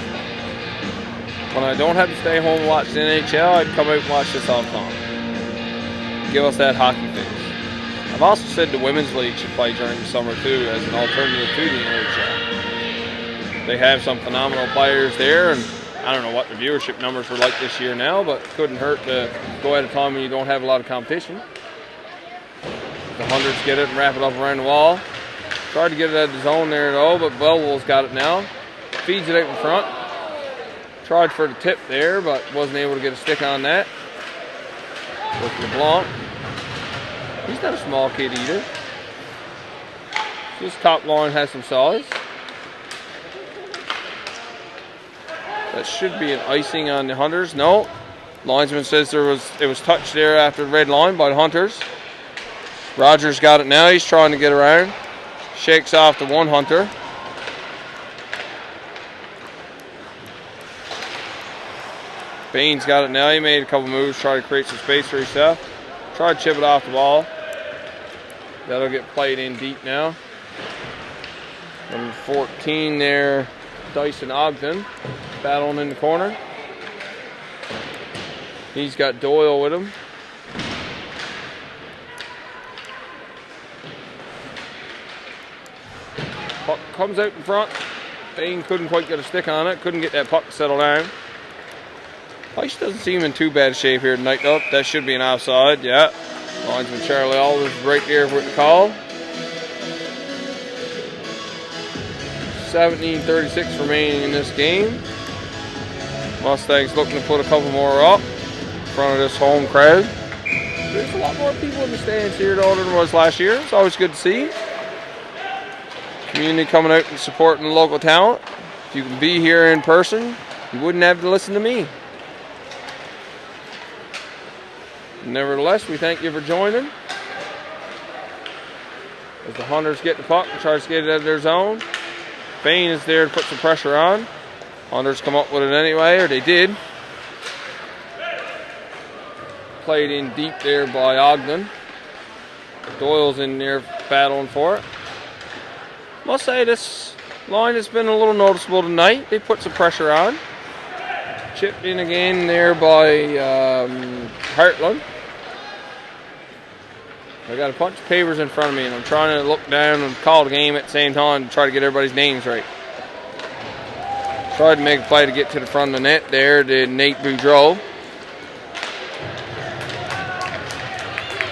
[SPEAKER 1] When I don't have to stay home and watch the NHL, I'd come out and watch this all the time. Give us that hockey fix. I've also said the Women's League should play during the summer too, as an alternative to the NHL. They have some phenomenal players there, and I don't know what the viewership numbers were like this year now, but it couldn't hurt to go at a time when you don't have a lot of competition. The Hunters get it and wrap it up around the wall. Tried to get it out of the zone there though, but Bellwell's got it now. Feeds it out in front. Tried for the tip there, but wasn't able to get a stick on that. With LeBlanc. He's not a small kid either. This top line has some size. That should be an icing on the Hunters. No. Linesman says it was touched there after the red line by the Hunters. Rogers got it now. He's trying to get around. Shakes off the one Hunter. Bain's got it now. He made a couple moves, trying to create some space for himself. Tried to chip it off the wall. That'll get played in deep now. Number 14 there, Dyson Ogden, battling in the corner. He's got Doyle with him. Puck comes out in front. Bain couldn't quite get a stick on it. Couldn't get that puck to settle down. Ice doesn't seem in too bad shape here tonight though. That should be an offside, yeah. Linesman Charlie Alders right there with the call. 17:36 remaining in this game. Mustangs looking to put a couple more up in front of this home crowd. There's a lot more people in the stands here though than there was last year. It's always good to see. Community coming out and supporting the local talent. If you can be here in person, you wouldn't have to listen to me. Nevertheless, we thank you for joining. As the Hunters get the puck and try to get it out of their zone. Bain is there to put some pressure on. Hunters come up with it anyway, or they did. Played in deep there by Ogden. Doyle's in there battling for it. Must say this line has been a little noticeable tonight. They put some pressure on. Chipped in again there by Heartland. I got a bunch of papers in front of me, and I'm trying to look down and call the game at the same time to try to get everybody's names right. Tried to make a play to get to the front of the net there, did Nate Boudreau.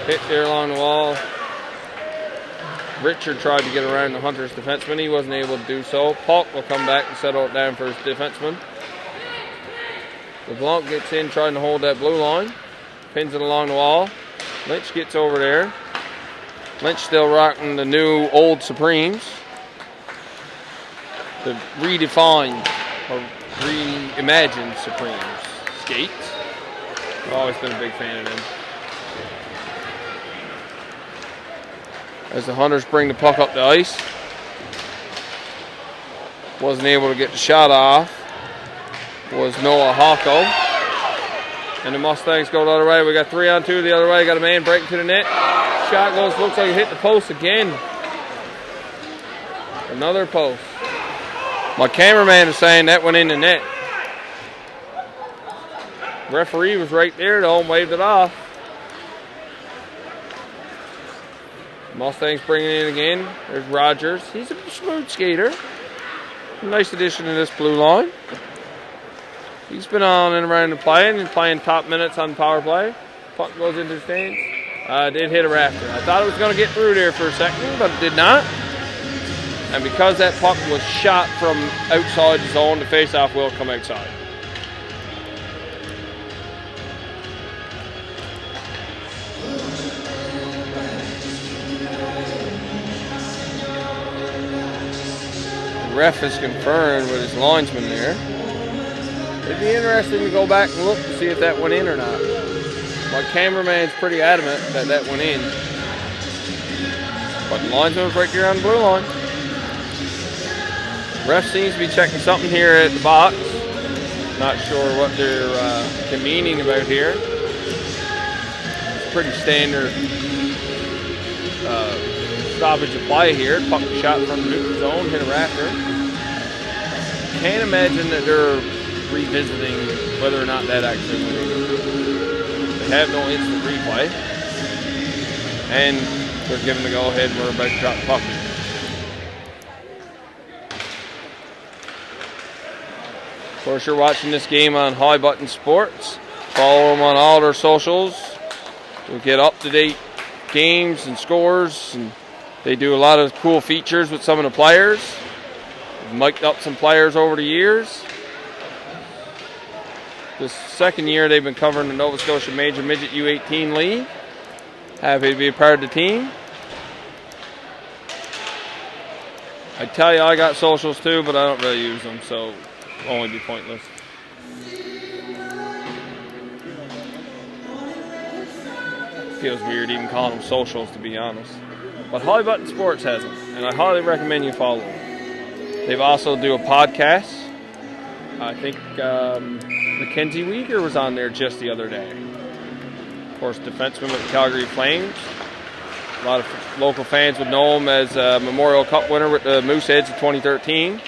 [SPEAKER 1] Hit there along the wall. Richard tried to get around the Hunters defenseman. He wasn't able to do so. Polk will come back and settle it down for his defenseman. LeBlanc gets in trying to hold that blue line. Pins it along the wall. Lynch gets over there. Lynch still rocking the new old Supremes. The redefined or reimagined Supremes skates. I've always been a big fan of them. As the Hunters bring the puck up the ice. Wasn't able to get the shot off. Was Noah Hocko. And the Mustangs go the other way. We got 3-on-2 the other way. Got a man breaking to the net. Shot goes, looks like it hit the post again. Another post. My cameraman is saying that went in the net. Referee was right there though and waved it off. Mustangs bringing it in again. There's Rogers. He's a smooth skater. Nice addition to this blue line. He's been on and around and playing top minutes on power play. Puck goes into the stands. Did hit a rafter. I thought it was going to get through there for a second, but it did not. And because that puck was shot from outside the zone, the face-off will come outside. The ref is confirmed with his linesman there. It'd be interesting to go back and look to see if that went in or not. My cameraman's pretty adamant that that went in. But the linesman was right there on the blue line. Ref seems to be checking something here at the box. Not sure what they're convening about here. It's pretty standard stoppage of play here. Puck shot from the neutral zone, hit a rafter. Can't imagine that they're revisiting whether or not that actually went in. They have no instant replay. And they're giving the go-ahead and we're about to drop the puck. Of course, you're watching this game on High Button Sports. Follow them on all their socials. You'll get up-to-date games and scores. And they do a lot of cool features with some of the players. They've mic'd up some players over the years. This second year they've been covering the Nova Scotia Major Midget U18 League. Happy to be a part of the team. I tell you, I got socials too, but I don't really use them, so it'll only be pointless. Feels weird even calling them socials, to be honest. But High Button Sports has them, and I highly recommend you follow them. They've also do a podcast. I think Mackenzie Weeger was on there just the other day. Of course, defenseman with the Calgary Flames. A lot of local fans would know him as a Memorial Cup winner with the Mooseheads in 2013.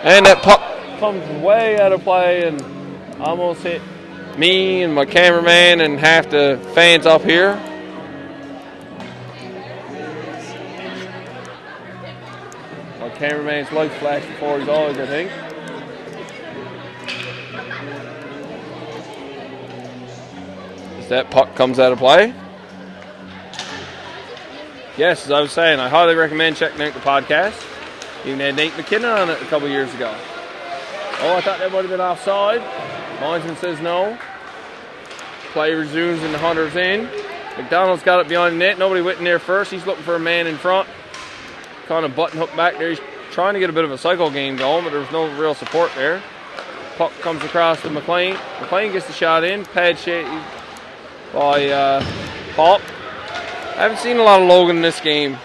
[SPEAKER 1] And that puck comes way out of play and almost hit me and my cameraman and half the fans up here. My cameraman's lights flashed before his eyes, I think. As that puck comes out of play. Yes, as I was saying, I highly recommend checking out the podcast. Even had Nate McKinnon on it a couple years ago. Oh, I thought that would have been offside. Linesman says no. Play resumes and the Hunter's in. McDonald's got it behind the net. Nobody went in there first. He's looking for a man in front. Kind of button hook back there. He's trying to get a bit of a cycle game going, but there's no real support there. Puck comes across to McLean. McLean gets the shot in. Pad shade by Paul. I haven't seen a lot of Logan in this game.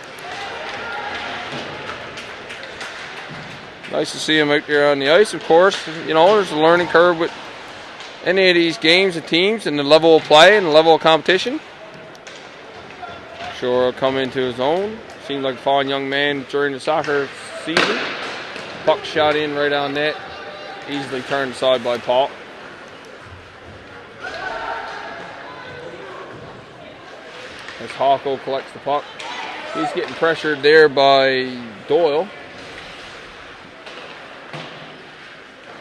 [SPEAKER 1] Nice to see him out there on the ice, of course. You know, there's a learning curve with any of these games and teams and the level of play and the level of competition. Sure, he'll come into his own. Seems like a fine young man during the soccer season. Puck shot in right on net. Easily turned aside by Paul. As Hawko collects the puck. He's getting pressured there by Doyle.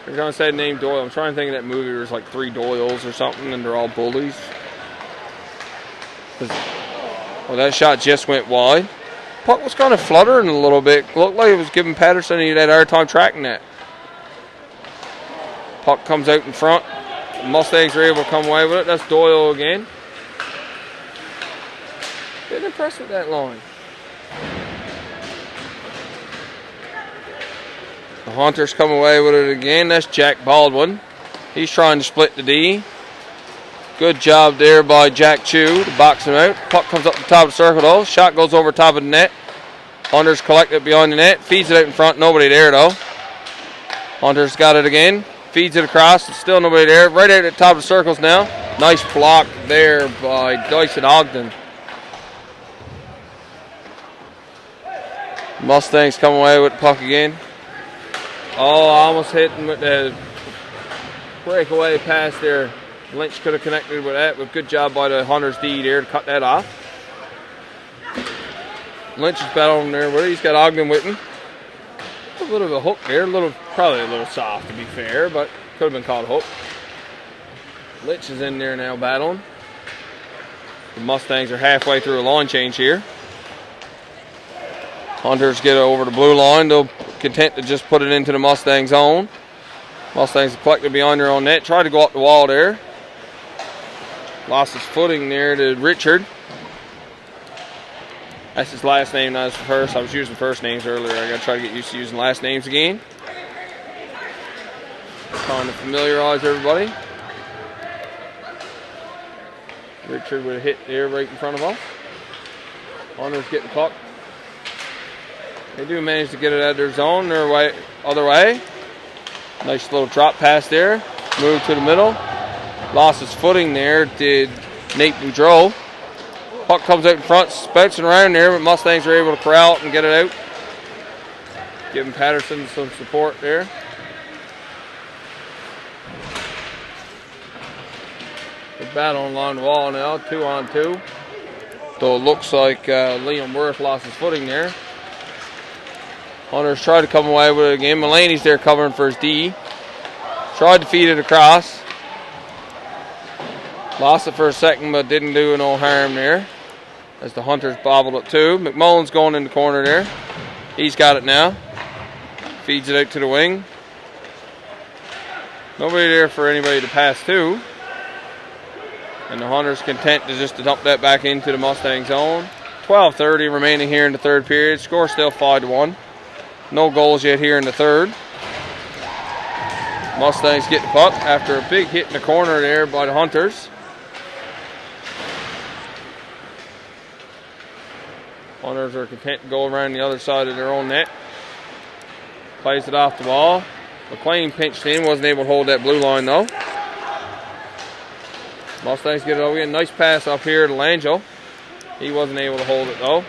[SPEAKER 1] They're going to say the name Doyle. I'm trying to think of that movie. There's like 3 Doyles or something, and they're all bullies. Well, that shot just went wide. Puck was kind of fluttering a little bit. Looked like it was giving Patterson he had a hard time tracking that. Puck comes out in front. The Mustangs are able to come away with it. That's Doyle again. Been impressed with that line. The Hunters come away with it again. That's Jack Baldwin. He's trying to split the D. Good job there by Jack Chu to box him out. Puck comes up the top of the circle though. Shot goes over top of the net. Hunters collect it behind the net. Feeds it out in front. Nobody there though. Hunters got it again. Feeds it across. It's still nobody there. Right out at the top of the circles now. Nice block there by Dyson Ogden. Mustangs come away with the puck again. Oh, almost hit him with the breakaway pass there. Lynch could have connected with that, but good job by the Hunters D there to cut that off. Lynch is battling there with it. He's got Ogden with him. A little bit of a hook there, probably a little soft to be fair, but could have been called a hook. Lynch is in there now battling. The Mustangs are halfway through a line change here. Hunters get over the blue line. They'll content to just put it into the Mustang zone. Mustangs collected behind their own net. Tried to go up the wall there. Lost his footing there to Richard. That's his last name, not his first. I was using first names earlier. I got to try to get used to using last names again. Trying to familiarize everybody. Richard with a hit there right in front of us. Hunters getting the puck. They do manage to get it out of their zone, their way, other way. Nice little drop pass there. Move to the middle. Lost his footing there, did Nate Boudreau. Puck comes out in front, bouncing around there, but Mustangs are able to corral it and get it out. Giving Patterson some support there. They're battling along the wall now, 2-on-2. Though it looks like Liam Worth lost his footing there. Hunters tried to come away with it again. Mulaney's there covering for his D. Tried to feed it across. Lost it for a second, but didn't do no harm there. As the Hunters bobbled it too. McMullen's going in the corner there. He's got it now. Feeds it out to the wing. Nobody there for anybody to pass to. And the Hunters content to just dump that back into the Mustang zone. 12:30 remaining here in the third period. Score still 5-1. No goals yet here in the third. Mustangs get the puck after a big hit in the corner there by the Hunters. Hunters are content to go around the other side of their own net. Plays it off the wall. McLean pinched in, wasn't able to hold that blue line though. Mustangs get it over again. Nice pass up here to Langell. He wasn't able to hold it though.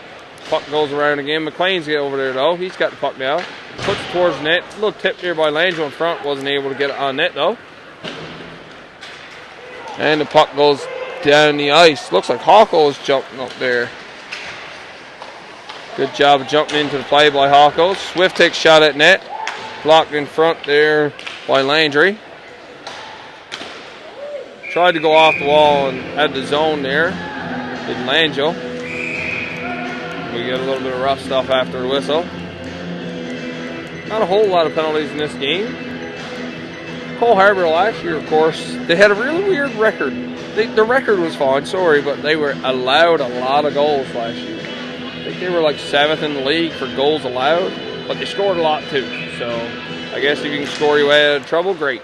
[SPEAKER 1] Puck goes around again. McLean's get over there though. He's got the puck now. Puts it towards the net. A little tip there by Langell in front. Wasn't able to get it on net though. And the puck goes down the ice. Looks like Hawko is jumping up there. Good job of jumping into the play by Hawko. Swift takes shot at net. Blocked in front there by Landry. Tried to go off the wall and had the zone there. Did Langell. We get a little bit of rough stuff after the whistle. Not a whole lot of penalties in this game. Cole Harbour last year, of course, they had a really weird record. The record was fine, sorry, but they were allowed a lot of goals last year. I think they were like 7th in the league for goals allowed, but they scored a lot too. So I guess if you can score your way out of trouble, great.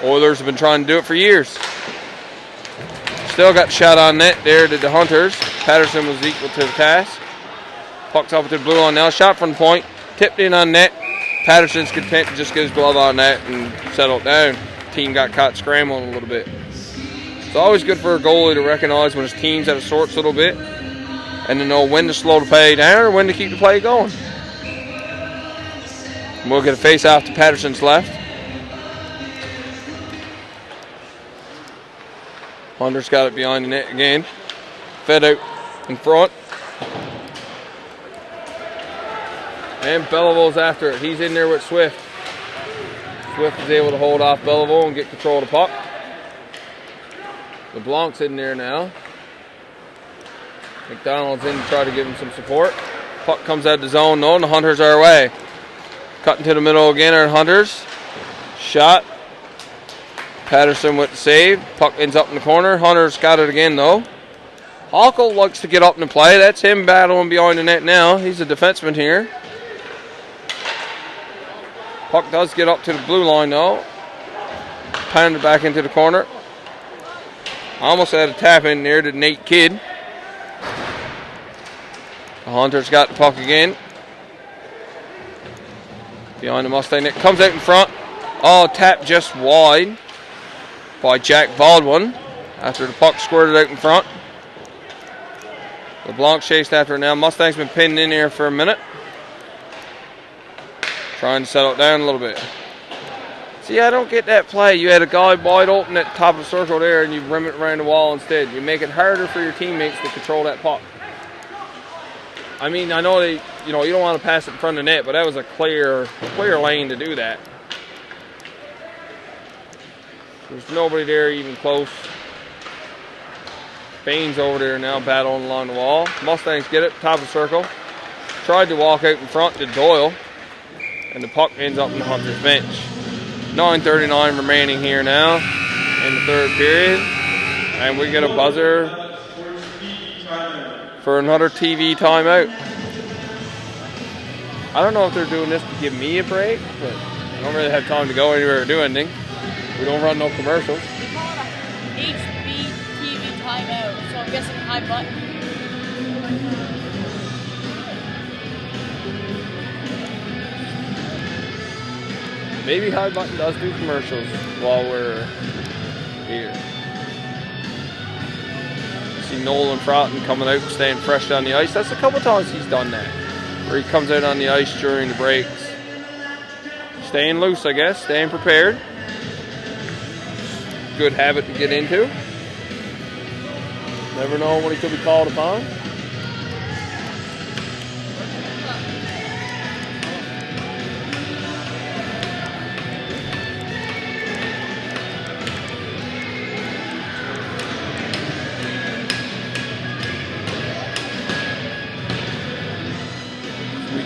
[SPEAKER 1] Oilers have been trying to do it for years. Still got shot on net there to the Hunters. Patterson was equal to the task. Puck's up to the blue line now. Shot from the point. Tipped in on net. Patterson's content to just get his glove on that and settle it down. Team got caught scrambling a little bit. It's always good for a goalie to recognize when his team's out of sorts a little bit and to know when to slow the play down or when to keep the play going. We'll get a face off to Patterson's left. Hunter's got it behind the net again. Fed out in front. And Belleville's after it. He's in there with Swift. Swift is able to hold off Belleville and get control of the puck. LeBlanc's in there now. McDonald's in to try to give him some support. Puck comes out of the zone. No, and the Hunters are away. Cutting to the middle again are Hunters. Shot. Patterson with the save. Puck ends up in the corner. Hunters got it again though. Hockle likes to get up and play. That's him battling behind the net now. He's a defenseman here. Puck does get up to the blue line though. Pounded back into the corner. Almost had a tap in there to Nate Kidd. The Hunters got the puck again. Behind the Mustang net. Comes out in front. Oh, tap just wide by Jack Baldwin after the puck squirted out in front. LeBlanc chased after it now. Mustang's been pinned in here for a minute. Trying to settle it down a little bit. See, I don't get that play. You had a guy wide open at the top of the circle there and you rim it around the wall instead. You make it harder for your teammates to control that puck. I mean, I know you don't want to pass it in front of the net, but that was a clear lane to do that. There's nobody there even close. Baines over there now battling along the wall. Mustangs get it, top of the circle. Tried to walk out in front to Doyle. And the puck ends up in the Hunters bench. 9:39 remaining here now in the third period. And we get a buzzer for another TV timeout. I don't know if they're doing this to give me a break, but I don't really have time to go anywhere or do anything. We don't run no commercials.
[SPEAKER 3] They call it a HBTV timeout, so I'm guessing high button.
[SPEAKER 1] Maybe High Button does do commercials while we're here. See Nolan Froughton coming out and staying fresh on the ice. That's a couple times he's done that, where he comes out on the ice during the breaks. Staying loose, I guess, staying prepared. Good habit to get into. Never know when he could be called upon.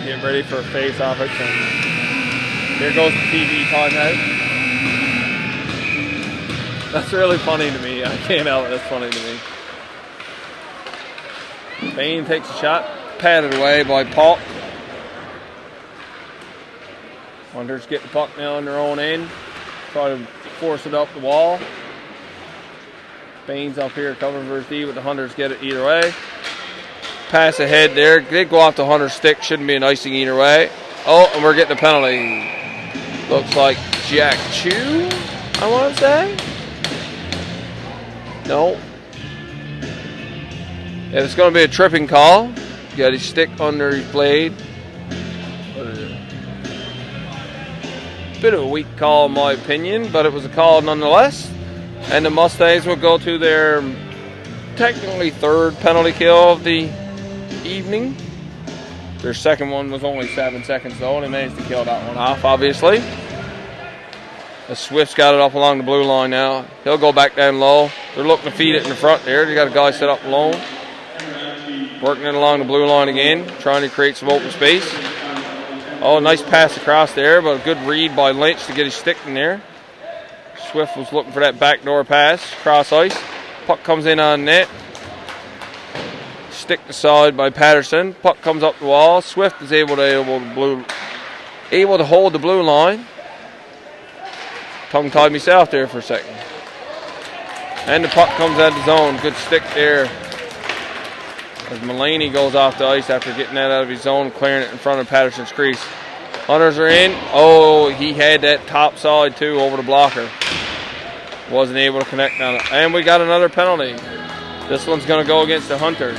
[SPEAKER 1] Getting ready for a face-off. There goes the TV timeout. That's really funny to me. I can't help it. That's funny to me. Bain takes a shot. Patted away by Paul. Hunters get the puck now on their own end. Try to force it up the wall. Bain's up here covering for his D, but the Hunters get it either way. Pass ahead there. They go off the Hunter's stick. Shouldn't be an icing either way. Oh, and we're getting a penalty. Looks like Jack Chu, I want to say. No. Yeah, it's going to be a tripping call. Got his stick under his blade. Bit of a weak call in my opinion, but it was a call nonetheless. And the Mustangs will go to their technically third penalty kill of the evening. Their second one was only 7 seconds though, and they managed to kill that one off, obviously. The Swift's got it up along the blue line now. He'll go back down low. They're looking to feed it in the front there. They got a guy set up alone. Working it along the blue line again, trying to create some open space. Oh, nice pass across there, but a good read by Lynch to get his stick in there. Swift was looking for that backdoor pass, cross ice. Puck comes in on net. Stick aside by Patterson. Puck comes up the wall. Swift is able to hold the blue line. Tongue-tied myself there for a second. And the puck comes out of the zone. Good stick there. As Mulaney goes off the ice after getting that out of his zone, clearing it in front of Patterson's crease. Hunters are in. Oh, he had that top side too over the blocker. Wasn't able to connect on it. And we got another penalty. This one's going to go against the Hunters.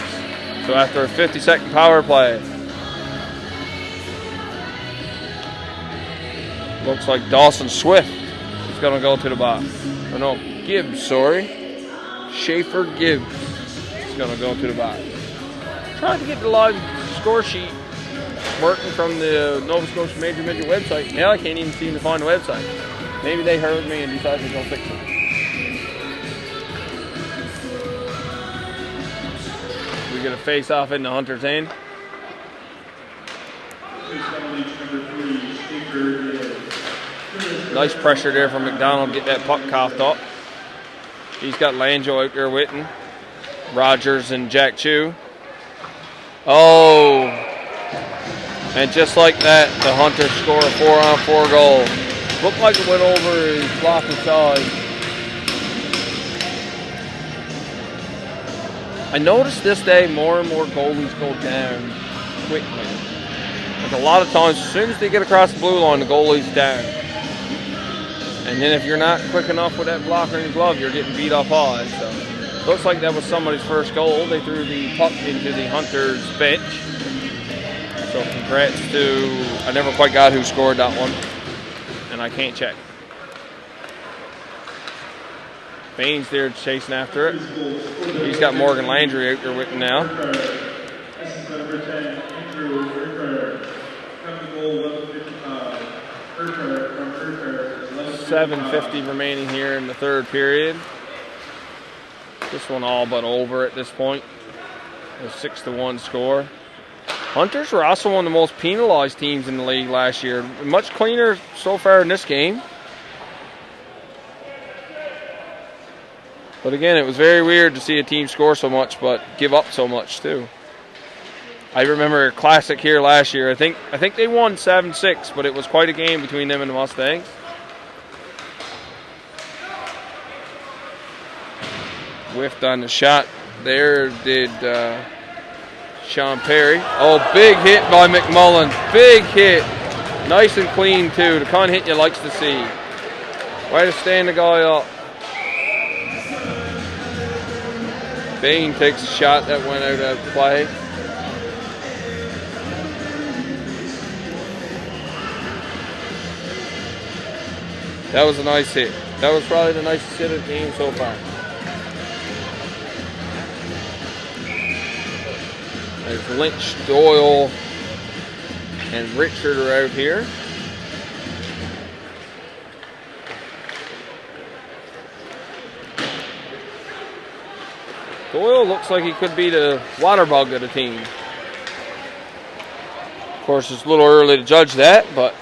[SPEAKER 1] So after a 50-second power play, Looks like Dawson Swift is going to go to the box. Or no, Gibbs, sorry. Schaefer Gibbs is going to go to the box. Trying to get the live score sheet working from the Nova Scotia Major Midget website. Now I can't even seem to find the website. Maybe they heard me and decided to go fix it. We get a face off in the Hunter's end. Nice pressure there from McDonald. Get that puck coughed up. He's got Lanjo out there with him. Rogers and Jack Chu. Oh. And just like that, the Hunters score a 4-on-4 goal. Looked like it went over his blocker side. I noticed this day more and more goalies go down quickly. Like a lot of times, as soon as they get across the blue line, the goalie's down. And then if you're not quick enough with that blocker in your glove, you're getting beat up high. So looks like that was somebody's first goal. They threw the puck into the Hunters bench. So congrats to, I never quite got who scored that one. And I can't check. Baines there chasing after it. He's got Morgan Landry out there with him now. 7:50 remaining here in the third period. This one all but over at this point. A 6-1 score. Hunters were also one of the most penalized teams in the league last year. Much cleaner so far in this game. But again, it was very weird to see a team score so much but give up so much too. I remember a classic here last year. I think they won 7-6, but it was quite a game between them and the Mustangs. Whiffed on the shot there did Sean Perry. Oh, big hit by McMullen. Big hit. Nice and clean too. The kind of hit you likes to see. Way to stand the guy up. Bain takes a shot that went out of play. That was a nice hit. That was probably the nicest hit of the game so far. There's Lynch, Doyle, and Richard are out here. Doyle looks like he could be the water bug of the team. Of course, it's a little early to judge that, but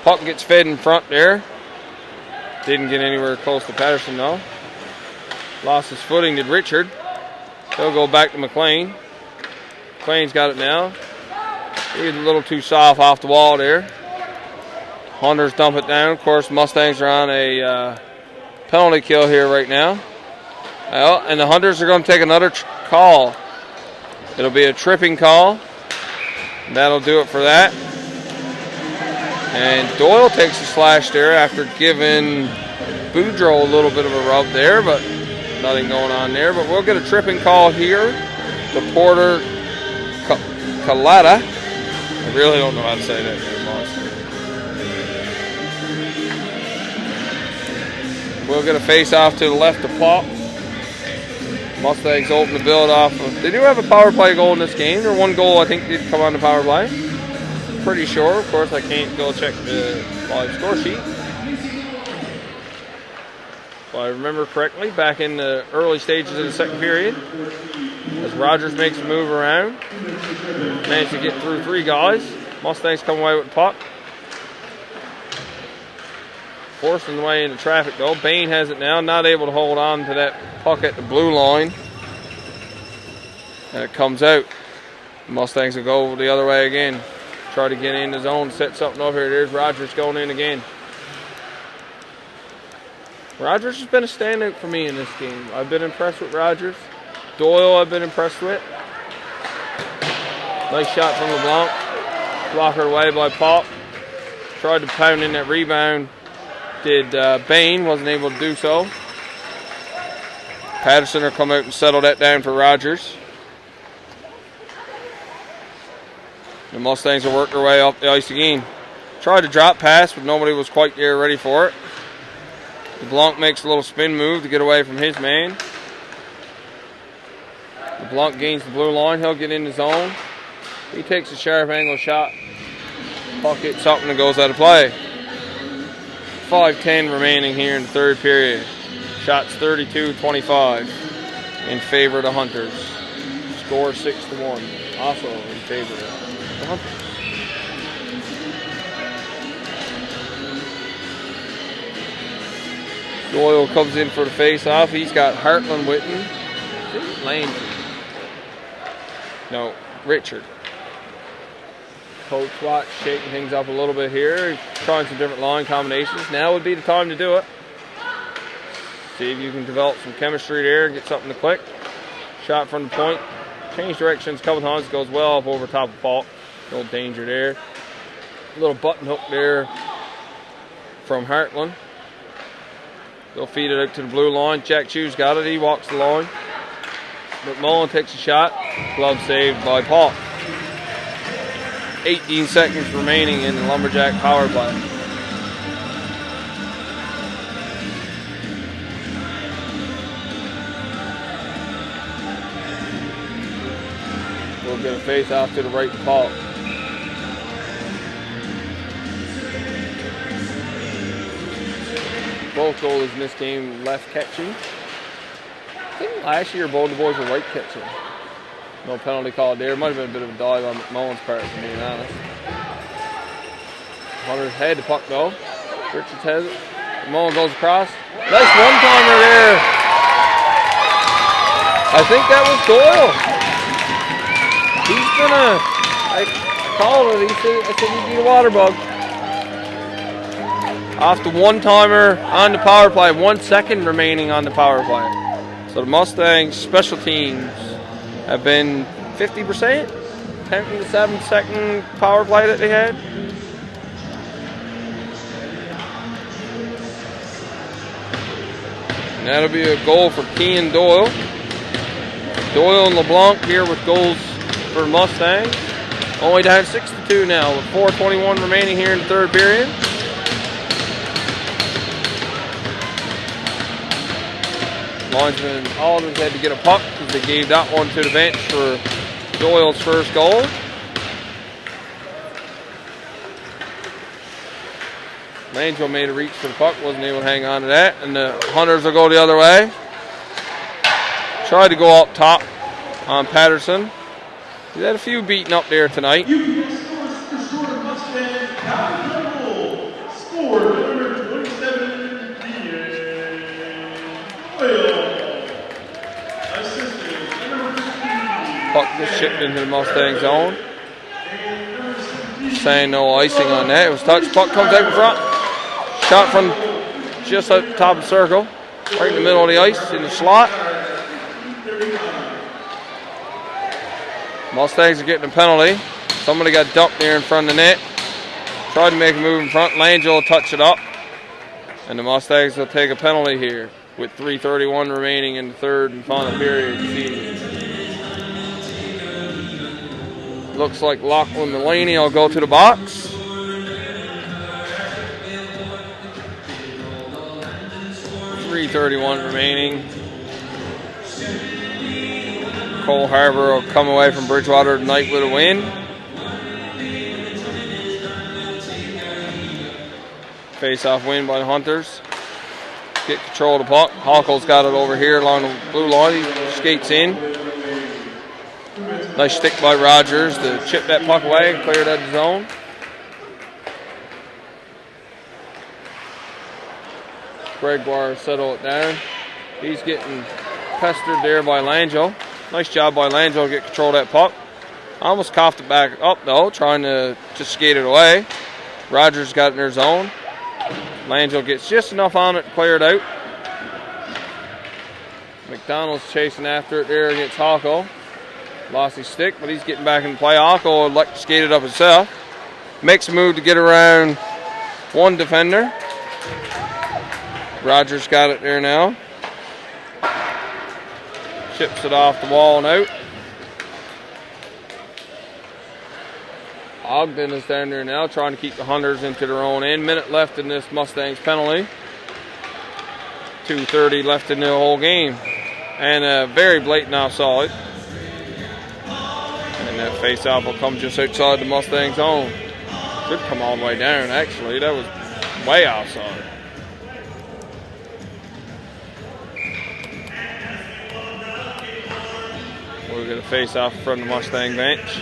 [SPEAKER 1] puck gets fed in front there. Didn't get anywhere close to Patterson, though. Lost his footing, did Richard. He'll go back to McLean. McLean's got it now. He's a little too soft off the wall there. Hunters dump it down. Of course, Mustangs are on a penalty kill here right now. Well, and the Hunters are going to take another call. It'll be a tripping call. That'll do it for that. And Doyle takes a slash there after giving Boudreaux a little bit of a rub there, but nothing going on there. But we'll get a tripping call here. The Porter Kalata. I really don't know how to say that name, honestly. We'll get a face-off to the left of Pop. Mustangs open the build off. They do have a power play goal in this game. Their one goal, I think, did come on the power play. Pretty sure. Of course, I can't go check the live score sheet. If I remember correctly, back in the early stages of the second period, as Rogers makes a move around, managed to get through three guys. Mustangs come away with the puck. Forcing the way into traffic, though. Bain has it now, not able to hold on to that puck at the blue line. And it comes out. The Mustangs will go the other way again. Try to get in the zone, set something over here. There's Rogers going in again. Rogers has been a standout for me in this game. I've been impressed with Rogers. Doyle I've been impressed with. Nice shot from LeBlanc. Blocker away by Pop. Tried to pound in that rebound. Did Bain, wasn't able to do so. Patterson will come out and settle that down for Rogers. The Mustangs will work their way up the ice again. Tried to drop pass, but nobody was quite there ready for it. LeBlanc makes a little spin move to get away from his man. LeBlanc gains the blue line. He'll get in the zone. He takes a sharp angle shot. Puck hits up and it goes out of play. 5:10 remaining here in the third period. Shots 32-25 in favor of the Hunters. Score 6-1. Also in favor of the Hunters. Doyle comes in for the face-off. He's got Hartland with him. I think Lane. No, Richard. Coach Watts shaking things up a little bit here. He's trying some different line combinations. Now would be the time to do it. See if you can develop some chemistry there and get something to click. Shot from the point. Change directions a couple times. Goes well up over top of Falk. No danger there. A little button hook there from Hartland. They'll feed it out to the blue line. Jack Chu's got it. He walks the line. McMullen takes a shot. Glove saved by Paul. 18 seconds remaining in the Lumberjack power play. We'll get a face off to the right to Paul. Both goalies in this game left catching. I think last year both the boys were right catching. No penalty called there. Might have been a bit of a dive on McMullen's part, if I'm being honest. Hunters head the puck though. Richards has it. McMullen goes across. Nice one-timer there. I think that was Doyle. He's gonna. I called it. I said he'd be a water bug. Off the one-timer on the power play. 1 second remaining on the power play. So the Mustangs special teams have been 50%, 10 to 7-second power play that they had. And that'll be a goal for Kean Doyle. Doyle and LeBlanc here with goals for Mustangs. Only down 6-2 now with 4:21 remaining here in the third period. Linesman Alders had to get a puck because they gave that one to the bench for Doyle's first goal. Langeville made a reach for the puck, wasn't able to hang on to that, and the Hunters will go the other way. Tried to go up top on Patterson. He's had a few beaten up there tonight. Puck just shipped into the Mustang zone. Saying no icing on that. It was touched. Puck comes out in front. Shot from just at the top of the circle. Right in the middle of the ice in the slot. Mustangs are getting a penalty. Somebody got dumped there in front of the net. Tried to make a move in front. Langell will touch it up. And the Mustangs will take a penalty here with 3:31 remaining in the third and final period. Looks like Lachlan Delaney will go to the box. .331 remaining. Cole Harbour will come away from Bridgewater tonight with a win. Face-off win by the Hunters. Get control of the puck. Hawkle's got it over here along the blue line. He skates in. Nice stick by Rogers to chip that puck away and clear it out of the zone. Gregoire settle it down. He's getting pestered there by Langell. Nice job by Langell to get control of that puck. Almost coughed it back up though, trying to just skate it away. Rogers got it in their zone. Langell gets just enough on it to clear it out. McDonald's chasing after it there against Hawkle. Lost his stick, but he's getting back in play. Hawkle would like to skate it up himself. Makes a move to get around one defender. Rogers got it there now. Chips it off the wall and out. Ogden is down there now trying to keep the Hunters into their own end. Minute left in this Mustangs penalty. 2:30 left in the whole game. And a very blatant offside. And that face-off will come just outside the Mustangs zone. Should come all the way down, actually. That was way offside. We're going to face off from the Mustang bench.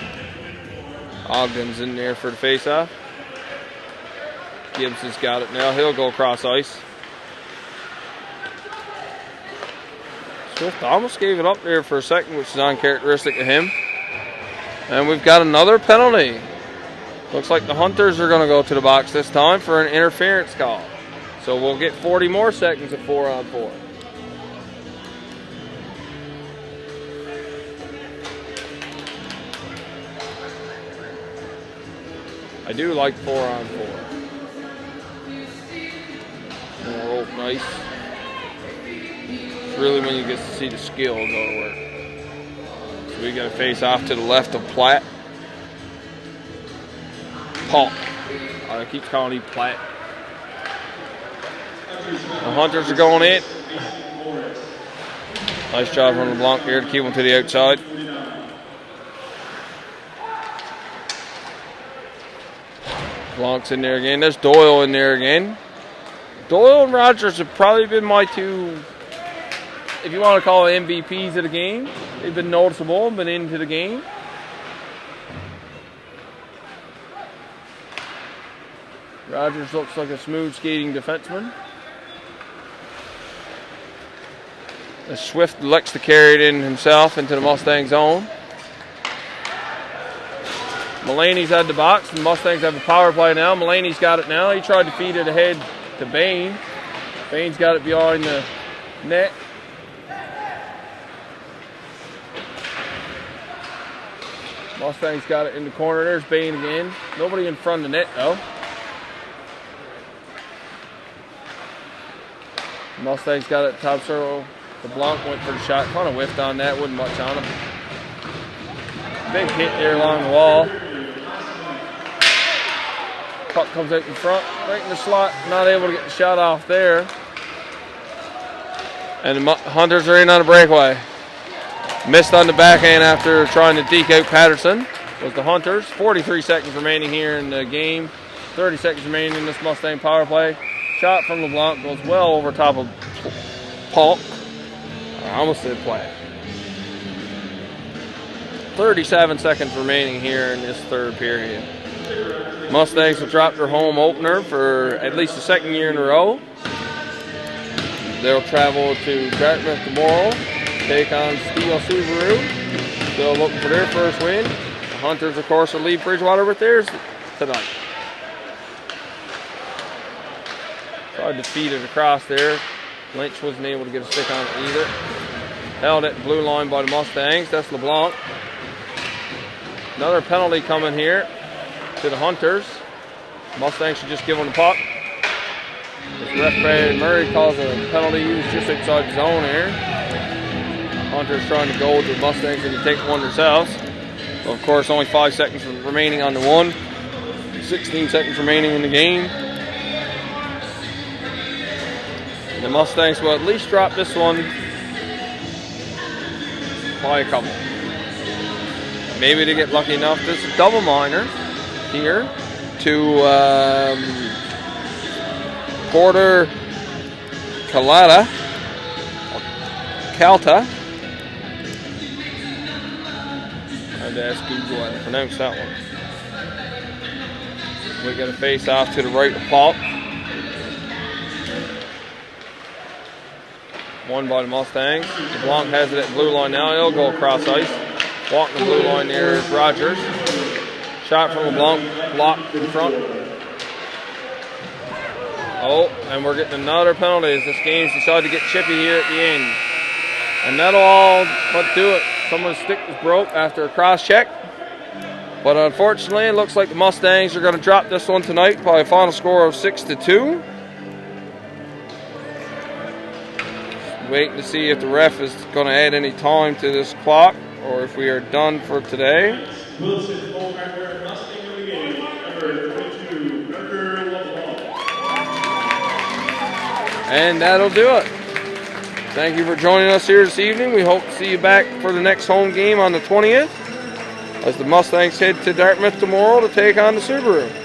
[SPEAKER 1] Ogden's in there for the face-off. Gibbs has got it now. He'll go across ice. Swift almost gave it up there for a second, which is uncharacteristic of him. And we've got another penalty. Looks like the Hunters are going to go to the box this time for an interference call. So we'll get 40 more seconds of 4-on-4. I do like 4-on-4. More open ice. It's really when you get to see the skill go to work. So we got to face off to the left of Platt. Paul. I keep calling him Platt. The Hunters are going in. Nice job from LeBlanc here to keep them to the outside. Blanc's in there again. There's Doyle in there again. Doyle and Rogers have probably been my two, if you want to call it, MVPs of the game. They've been noticeable, been into the game. Rogers looks like a smooth skating defenseman. As Swift elects to carry it in himself into the Mustang zone. Mulaney's at the box, and the Mustangs have a power play now. Mulaney's got it now. He tried to feed it ahead to Bain. Bain's got it behind the net. Mustangs got it in the corner. There's Bain again. Nobody in front of the net, though. Mustangs got it top circle. LeBlanc went for the shot. Kind of whiffed on that. Wasn't much on him. Big hit there along the wall. Puck comes out in front, right in the slot. Not able to get the shot off there. And the Hunters are in on a breakaway. Missed on the backhand after trying to deke out Patterson. Was the Hunters. 43 seconds remaining here in the game. 30 seconds remaining in this Mustang power play. Shot from LeBlanc goes well over top of Polk. I almost said Platt. 37 seconds remaining here in this third period. Mustangs have dropped their home opener for at least the second year in a row. They'll travel to Dartmouth tomorrow, take on Steel Subaru. Still looking for their first win. The Hunters, of course, will leave Bridgewater with theirs tonight. Tried to feed it across there. Lynch wasn't able to get a stick on it either. Held at the blue line by the Mustangs. That's LeBlanc. Another penalty coming here to the Hunters. Mustangs should just give them the puck. This referee Murray calls a penalty. He was just outside the zone here. Hunters trying to go with the Mustangs and to take one themselves. So of course, only 5 seconds remaining on the one. 16 seconds remaining in the game. The Mustangs will at least drop this one by a couple. Maybe they get lucky enough. This is a double minor here to Porter Calta. I had to ask Google how to pronounce that one. We got a face off to the right of Paul. Won by the Mustangs. LeBlanc has it at blue line now. He'll go across ice. Walking the blue line there is Rogers. Shot from LeBlanc, blocked in front. Oh, and we're getting another penalty as this game's decided to get chippy here at the end. And that'll all but do it. Someone's stick was broke after a cross check. But unfortunately, it looks like the Mustangs are going to drop this one tonight by a final score of 6-2. Waiting to see if the ref is going to add any time to this clock or if we are done for today.
[SPEAKER 4] Wilson, Mustang in the game.
[SPEAKER 1] And that'll do it. Thank you for joining us here this evening. We hope to see you back for the next home game on the 20th as the Mustangs head to Dartmouth tomorrow to take on the Subaru.